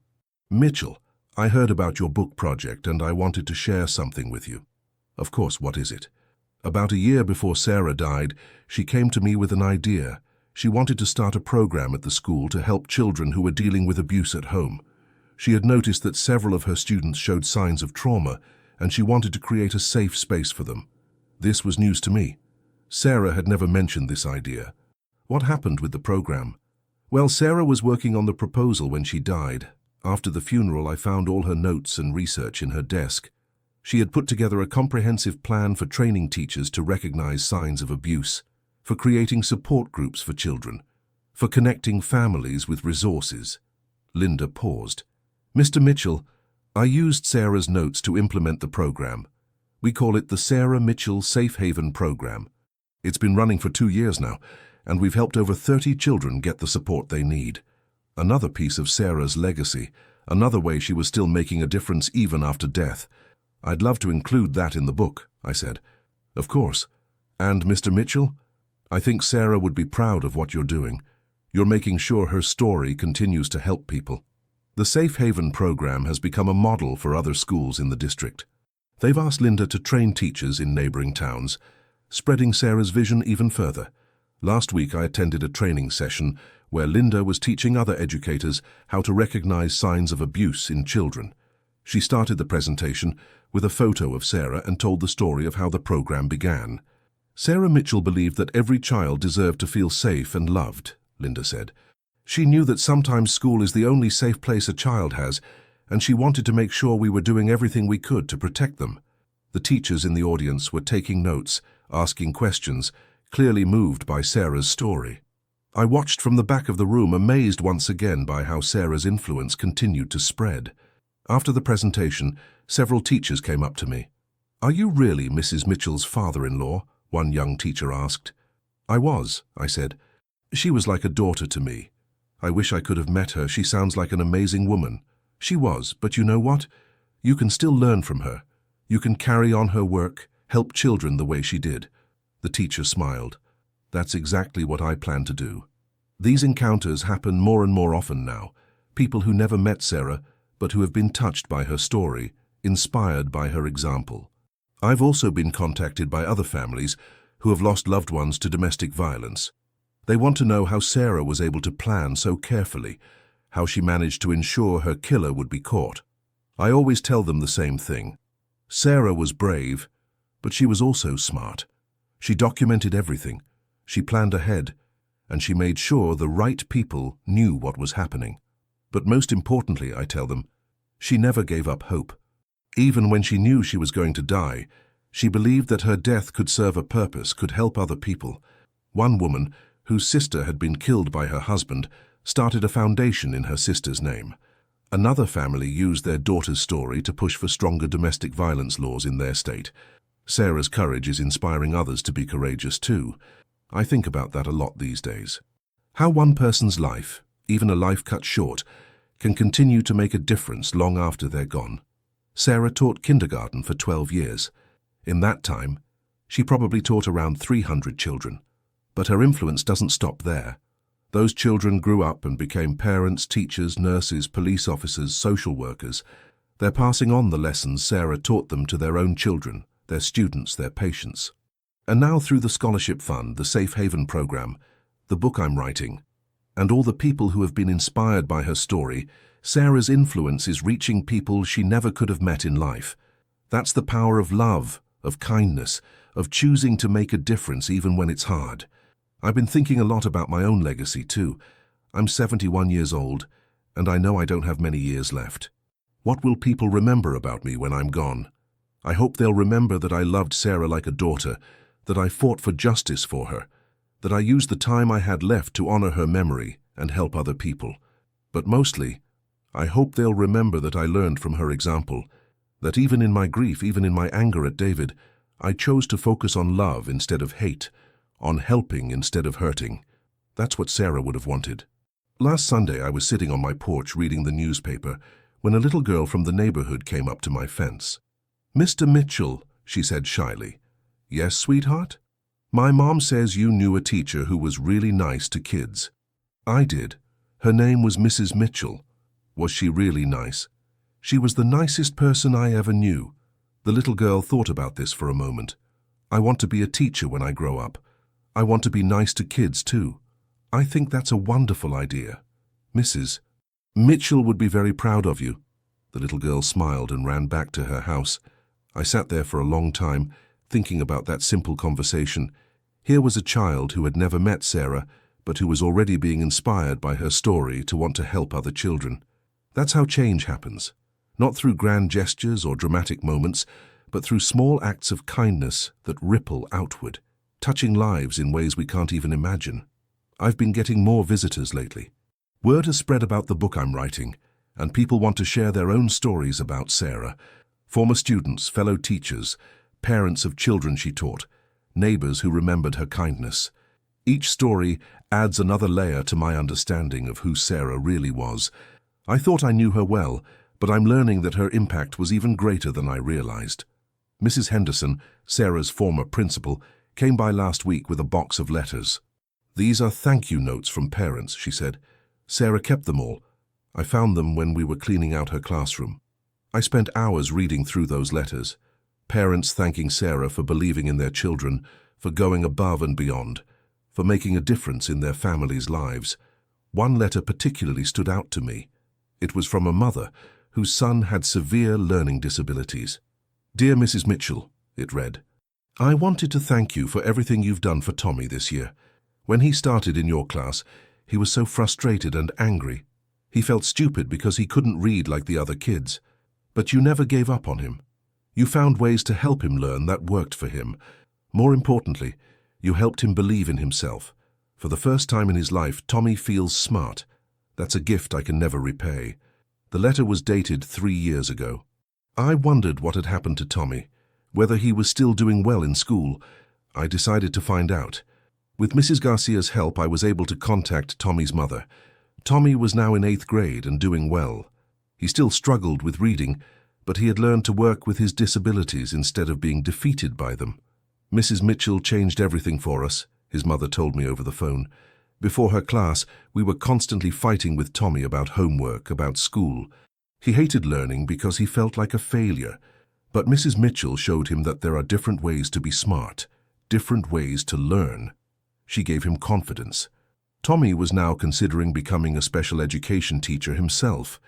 Mitchell, I heard about your book project and I wanted to share something with you. Of course, what is it? About a year before Sarah died, she came to me with an idea. She wanted to start a program at the school to help children who were dealing with abuse at home. She had noticed that several of her students showed signs of trauma, and she wanted to create a safe space for them. This was news to me. Sarah had never mentioned this idea. What happened with the program? Well, Sarah was working on the proposal when she died. After the funeral, I found all her notes and research in her desk. She had put together a comprehensive plan for training teachers to recognize signs of abuse, for creating support groups for children, for connecting families with resources. Linda paused. Mr. Mitchell, I used Sarah's notes to implement the program. We call it the Sarah Mitchell Safe Haven Program. It's been running for 2 years now, and we've helped over 30 children get the support they need. Another piece of Sarah's legacy, another way she was still making a difference even after death. I'd love to include that in the book, I said. Of course. And Mr. Mitchell? I think Sarah would be proud of what you're doing. You're making sure her story continues to help people. The Safe Haven program has become a model for other schools in the district. They've asked Linda to train teachers in neighboring towns, spreading Sarah's vision even further. Last week I attended a training session where Linda was teaching other educators how to recognize signs of abuse in children. She started the presentation with a photo of Sarah and told the story of how the program began. Sarah Mitchell believed that every child deserved to feel safe and loved, Linda said. She knew that sometimes school is the only safe place a child has, and she wanted to make sure we were doing everything we could to protect them. The teachers in the audience were taking notes, asking questions, clearly moved by Sarah's story. I watched from the back of the room, amazed once again by how Sarah's influence continued to spread. After the presentation, several teachers came up to me. "Are you really Mrs. Mitchell's father-in-law?" one young teacher asked. "I was," I said. "She was like a daughter to me. I wish I could have met her. She sounds like an amazing woman." She was, but you know what? You can still learn from her. You can carry on her work, help children the way she did. The teacher smiled. That's exactly what I plan to do. These encounters happen more and more often now. People who never met Sarah, but who have been touched by her story, inspired by her example. I've also been contacted by other families who have lost loved ones to domestic violence. They want to know how Sarah was able to plan so carefully, how she managed to ensure her killer would be caught. I always tell them the same thing. Sarah was brave, but she was also smart. She documented everything, she planned ahead, and she made sure the right people knew what was happening. But most importantly, I tell them, she never gave up hope. Even when she knew she was going to die, she believed that her death could serve a purpose, could help other people. One woman, whose sister had been killed by her husband, started a foundation in her sister's name. Another family used their daughter's story to push for stronger domestic violence laws in their state. Sarah's courage is inspiring others to be courageous too. I think about that a lot these days. How one person's life, even a life cut short, can continue to make a difference long after they're gone. Sarah taught kindergarten for 12 years. In that time, she probably taught around 300 children. But her influence doesn't stop there. Those children grew up and became parents, teachers, nurses, police officers, social workers. They're passing on the lessons Sarah taught them to their own children, their students, their patients. And now through the Scholarship Fund, the Safe Haven program, the book I'm writing, and all the people who have been inspired by her story, Sarah's influence is reaching people she never could have met in life. That's the power of love, of kindness, of choosing to make a difference even when it's hard. I've been thinking a lot about my own legacy too. I'm 71 years old, and I know I don't have many years left. What will people remember about me when I'm gone? I hope they'll remember that I loved Sarah like a daughter, that I fought for justice for her, that I used the time I had left to honor her memory and help other people. But mostly, I hope they'll remember that I learned from her example, that even in my grief, even in my anger at David, I chose to focus on love instead of hate, on helping instead of hurting. That's what Sarah would have wanted. Last Sunday, I was sitting on my porch reading the newspaper when a little girl from the neighborhood came up to my fence. "Mr. Mitchell," she said shyly. "Yes, sweetheart? My mom says you knew a teacher who was really nice to kids." I did. Her name was Mrs. Mitchell. Was she really nice? She was the nicest person I ever knew. The little girl thought about this for a moment. I want to be a teacher when I grow up. I want to be nice to kids too. I think that's a wonderful idea. Mrs. Mitchell would be very proud of you. The little girl smiled and ran back to her house. I sat there for a long time, thinking about that simple conversation. Here was a child who had never met Sarah, but who was already being inspired by her story to want to help other children. That's how change happens. Not through grand gestures or dramatic moments, but through small acts of kindness that ripple outward, touching lives in ways we can't even imagine. I've been getting more visitors lately. Word has spread about the book I'm writing, and people want to share their own stories about Sarah. Former students, fellow teachers, parents of children she taught, neighbors who remembered her kindness. Each story adds another layer to my understanding of who Sarah really was. I thought I knew her well, but I'm learning that her impact was even greater than I realized. Mrs. Henderson, Sarah's former principal, came by last week with a box of letters. "These are thank you notes from parents," she said. Sarah kept them all. I found them when we were cleaning out her classroom. I spent hours reading through those letters. Parents thanking Sarah for believing in their children, for going above and beyond, for making a difference in their families' lives. One letter particularly stood out to me. It was from a mother whose son had severe learning disabilities. "Dear Mrs. Mitchell," it read, "I wanted to thank you for everything you've done for Tommy this year. When he started in your class, he was so frustrated and angry. He felt stupid because he couldn't read like the other kids. But you never gave up on him. You found ways to help him learn that worked for him. More importantly, you helped him believe in himself. For the first time in his life, Tommy feels smart. That's a gift I can never repay." The letter was dated 3 years ago. I wondered what had happened to Tommy, whether he was still doing well in school. I decided to find out. With Mrs. Garcia's help, I was able to contact Tommy's mother. Tommy was now in 8th grade and doing well. He still struggled with reading, but he had learned to work with his disabilities instead of being defeated by them. Mrs. Mitchell changed everything for us, his mother told me over the phone. Before her class, we were constantly fighting with Tommy about homework, about school. He hated learning because he felt like a failure. But Mrs. Mitchell showed him that there are different ways to be smart, different ways to learn. She gave him confidence. Tommy was now considering becoming a special education teacher himself.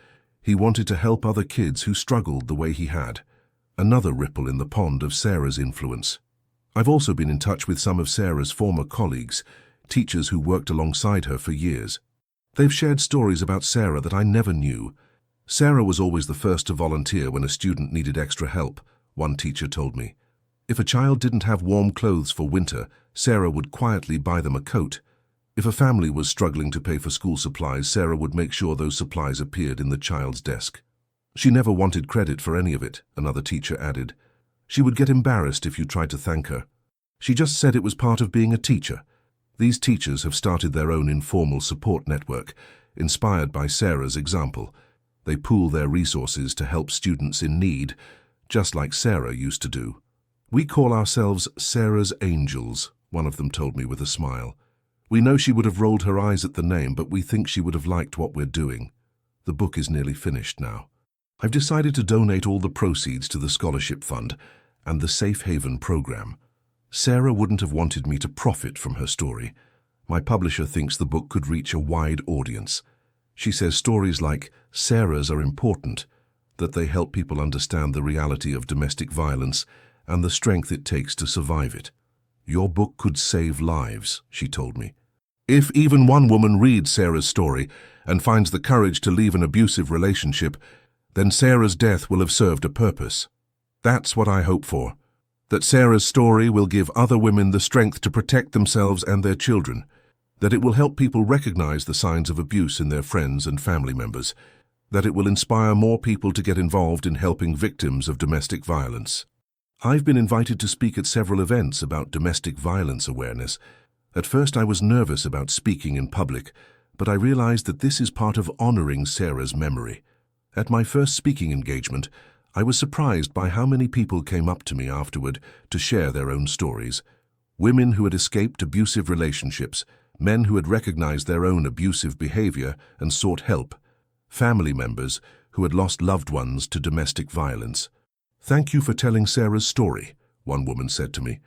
He wanted to help other kids who struggled the way he had. Another ripple in the pond of Sarah's influence. I've also been in touch with some of Sarah's former colleagues, teachers who worked alongside her for years. They've shared stories about Sarah that I never knew. Sarah was always the first to volunteer when a student needed extra help, one teacher told me. If a child didn't have warm clothes for winter, Sarah would quietly buy them a coat. If a family was struggling to pay for school supplies, Sarah would make sure those supplies appeared in the child's desk. She never wanted credit for any of it, another teacher added. She would get embarrassed if you tried to thank her. She just said it was part of being a teacher. These teachers have started their own informal support network, inspired by Sarah's example. They pool their resources to help students in need, just like Sarah used to do. "We call ourselves Sarah's Angels," one of them told me with a smile. "We know she would have rolled her eyes at the name, but we think she would have liked what we're doing." The book is nearly finished now. I've decided to donate all the proceeds to the scholarship fund and the Safe Haven program. Sarah wouldn't have wanted me to profit from her story. My publisher thinks the book could reach a wide audience. She says stories like Sarah's are important, that they help people understand the reality of domestic violence and the strength it takes to survive it. "Your book could save lives," she told me. "If even one woman reads Sarah's story and finds the courage to leave an abusive relationship, then Sarah's death will have served a purpose. That's what I hope for, that Sarah's story will give other women the strength to protect themselves and their children, that it will help people recognize the signs of abuse in their friends and family members, that it will inspire more people to get involved in helping victims of domestic violence." I've been invited to speak at several events about domestic violence awareness. At first I was nervous about speaking in public, but I realized that this is part of honoring Sarah's memory. At my first speaking engagement, I was surprised by how many people came up to me afterward to share their own stories. Women who had escaped abusive relationships, men who had recognized their own abusive behavior and sought help, family members who had lost loved ones to domestic violence. "Thank you for telling Sarah's story," one woman said to me.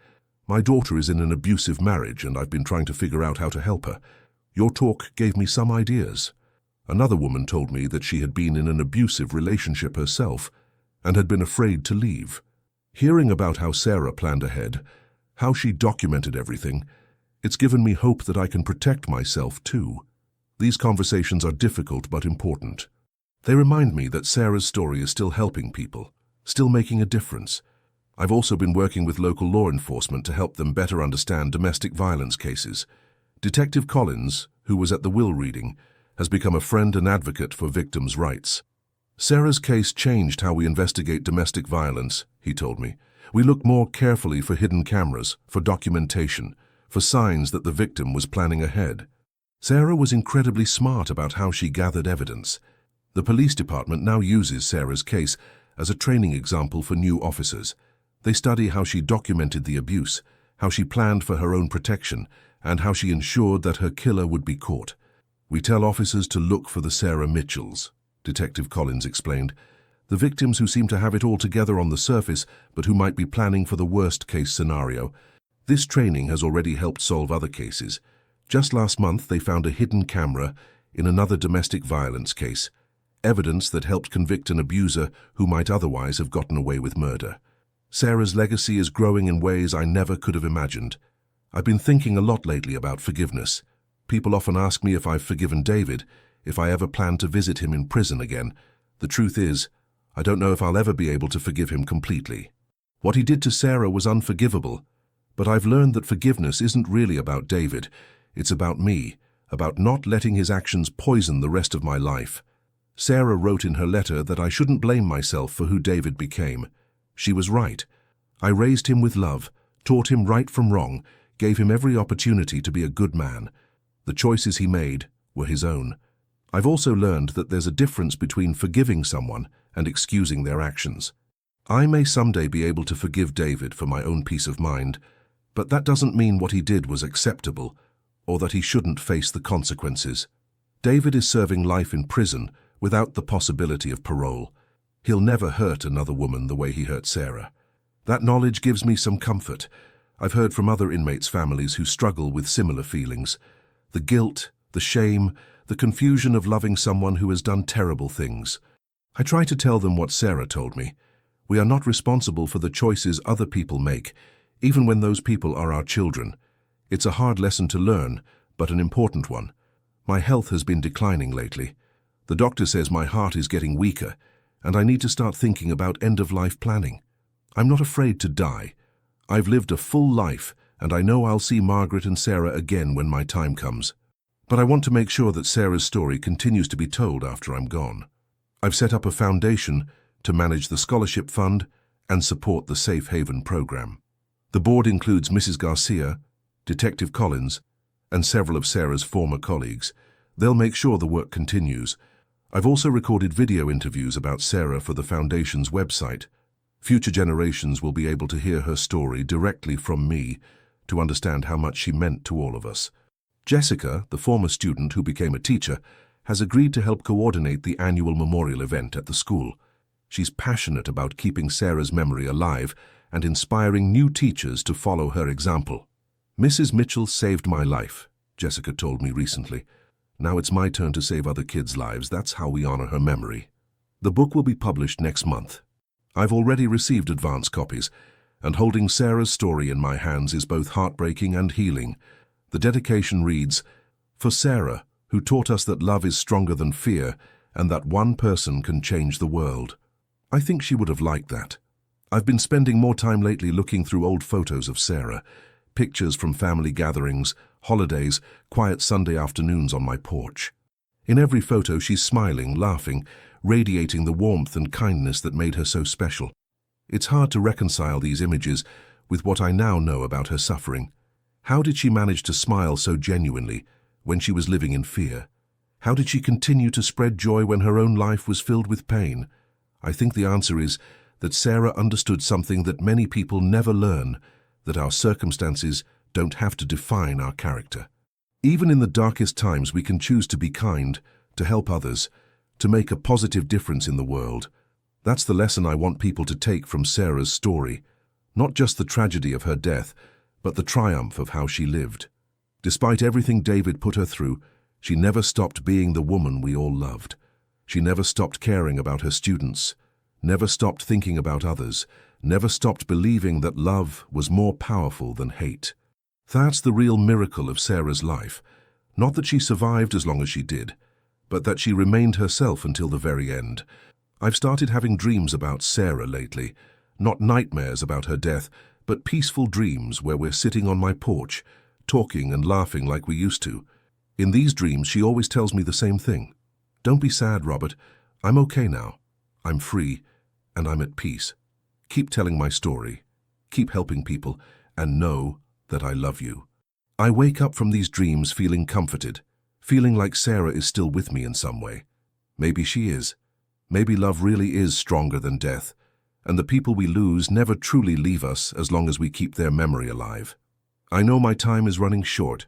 "My daughter is in an abusive marriage and I've been trying to figure out how to help her. Your talk gave me some ideas. Another woman told me that she had been in an abusive relationship herself and had been afraid to leave. Hearing about how Sarah planned ahead, how she documented everything, it's given me hope that I can protect myself too. These conversations are difficult but important. They remind me that Sarah's story is still helping people, still making a difference. I've also been working with local law enforcement to help them better understand domestic violence cases. Detective Collins, who was at the will reading, has become a friend and advocate for victims' rights. Sarah's case changed how we investigate domestic violence, he told me. We look more carefully for hidden cameras, for documentation, for signs that the victim was planning ahead. Sarah was incredibly smart about how she gathered evidence. The police department now uses Sarah's case as a training example for new officers. They study how she documented the abuse, how she planned for her own protection, and how she ensured that her killer would be caught. We tell officers to look for the Sarah Mitchells, Detective Collins explained, the victims who seem to have it all together on the surface, but who might be planning for the worst-case scenario. This training has already helped solve other cases. Just last month, they found a hidden camera in another domestic violence case, evidence that helped convict an abuser who might otherwise have gotten away with murder. Sarah's legacy is growing in ways I never could have imagined. I've been thinking a lot lately about forgiveness. People often ask me if I've forgiven David, if I ever plan to visit him in prison again. The truth is, I don't know if I'll ever be able to forgive him completely. What he did to Sarah was unforgivable, but I've learned that forgiveness isn't really about David. It's about me, about not letting his actions poison the rest of my life. Sarah wrote in her letter that I shouldn't blame myself for who David became. She was right. I raised him with love, taught him right from wrong, gave him every opportunity to be a good man. The choices he made were his own. I've also learned that there's a difference between forgiving someone and excusing their actions. I may someday be able to forgive David for my own peace of mind, but that doesn't mean what he did was acceptable or that he shouldn't face the consequences. David is serving life in prison without the possibility of parole. He'll never hurt another woman the way he hurt Sarah. That knowledge gives me some comfort. I've heard from other inmates' families who struggle with similar feelings. The guilt, the shame, the confusion of loving someone who has done terrible things. I try to tell them what Sarah told me. We are not responsible for the choices other people make, even when those people are our children. It's a hard lesson to learn, but an important one. My health has been declining lately. The doctor says my heart is getting weaker, and I need to start thinking about end-of-life planning. I'm not afraid to die. I've lived a full life, and I know I'll see Margaret and Sarah again when my time comes. But I want to make sure that Sarah's story continues to be told after I'm gone. I've set up a foundation to manage the scholarship fund and support the Safe Haven program. The board includes Mrs. Garcia, Detective Collins, and several of Sarah's former colleagues. They'll make sure the work continues. I've also recorded video interviews about Sarah for the Foundation's website. Future generations will be able to hear her story directly from me to understand how much she meant to all of us. Jessica, the former student who became a teacher, has agreed to help coordinate the annual memorial event at the school. She's passionate about keeping Sarah's memory alive and inspiring new teachers to follow her example. Mrs. Mitchell saved my life, Jessica told me recently. Now it's my turn to save other kids' lives. That's how we honor her memory. The book will be published next month. I've already received advance copies, and holding Sarah's story in my hands is both heartbreaking and healing. The dedication reads, "For Sarah, who taught us that love is stronger than fear and that one person can change the world." I think she would have liked that. I've been spending more time lately looking through old photos of Sarah, pictures from family gatherings, holidays, quiet Sunday afternoons on my porch. In every photo she's smiling, laughing, radiating the warmth and kindness that made her so special. It's hard to reconcile these images with what I now know about her suffering. How did she manage to smile so genuinely when she was living in fear? How did she continue to spread joy when her own life was filled with pain? I think the answer is that Sarah understood something that many people never learn, that our circumstances don't have to define our character. Even in the darkest times, we can choose to be kind, to help others, to make a positive difference in the world. That's the lesson I want people to take from Sarah's story, not just the tragedy of her death, but the triumph of how she lived. Despite everything David put her through, she never stopped being the woman we all loved. She never stopped caring about her students, never stopped thinking about others, never stopped believing that love was more powerful than hate. That's the real miracle of Sarah's life. Not that she survived as long as she did, but that she remained herself until the very end. I've started having dreams about Sarah lately, not nightmares about her death, but peaceful dreams where we're sitting on my porch, talking and laughing like we used to. In these dreams, she always tells me the same thing. Don't be sad, Robert. I'm okay now. I'm free, and I'm at peace. Keep telling my story, keep helping people, and know that I love you. I wake up from these dreams feeling comforted, feeling like Sarah is still with me in some way. Maybe she is. Maybe love really is stronger than death, and the people we lose never truly leave us as long as we keep their memory alive. I know my time is running short.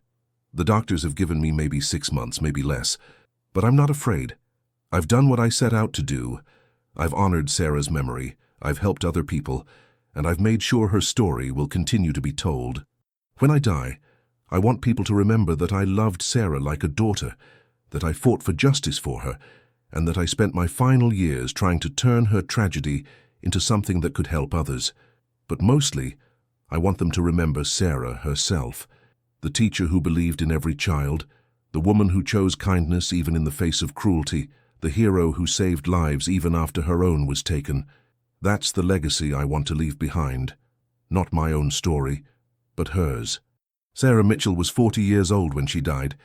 The doctors have given me maybe 6 months, maybe less, but I'm not afraid. I've done what I set out to do. I've honored Sarah's memory, I've helped other people, and I've made sure her story will continue to be told. When I die, I want people to remember that I loved Sarah like a daughter, that I fought for justice for her, and that I spent my final years trying to turn her tragedy into something that could help others. But mostly, I want them to remember Sarah herself, the teacher who believed in every child, the woman who chose kindness even in the face of cruelty, the hero who saved lives even after her own was taken. That's the legacy I want to leave behind. Not my own story, but hers. Sarah Mitchell was 40 years old when she died.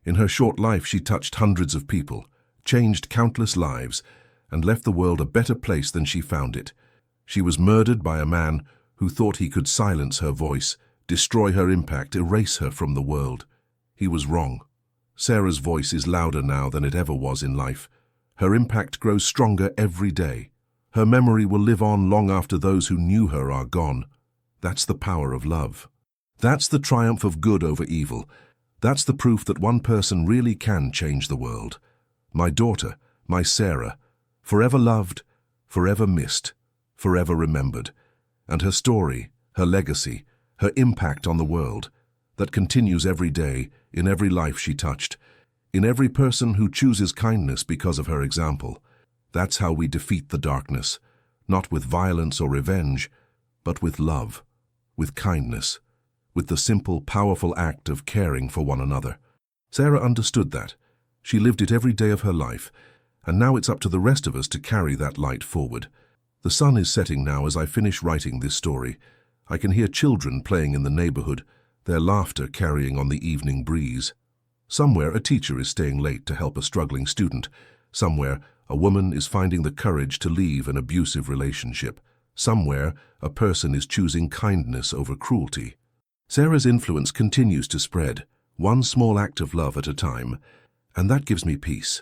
In her short life, she touched hundreds of people, changed countless lives, and left the world a better place than she found it. She was murdered by a man who thought he could silence her voice, destroy her impact, erase her from the world. He was wrong. Sarah's voice is louder now than it ever was in life. Her impact grows stronger every day. Her memory will live on long after those who knew her are gone. That's the power of love. That's the triumph of good over evil. That's the proof that one person really can change the world. My daughter, my Sarah, forever loved, forever missed, forever remembered. And her story, her legacy, her impact on the world, that continues every day, in every life she touched, in every person who chooses kindness because of her example. That's how we defeat the darkness, not with violence or revenge, but with love, with kindness, with the simple, powerful act of caring for one another. Sarah understood that. She lived it every day of her life, and now it's up to the rest of us to carry that light forward. The sun is setting now as I finish writing this story. I can hear children playing in the neighborhood, their laughter carrying on the evening breeze. Somewhere a teacher is staying late to help a struggling student. Somewhere a woman is finding the courage to leave an abusive relationship. Somewhere a person is choosing kindness over cruelty. Sarah's influence continues to spread, one small act of love at a time, and that gives me peace.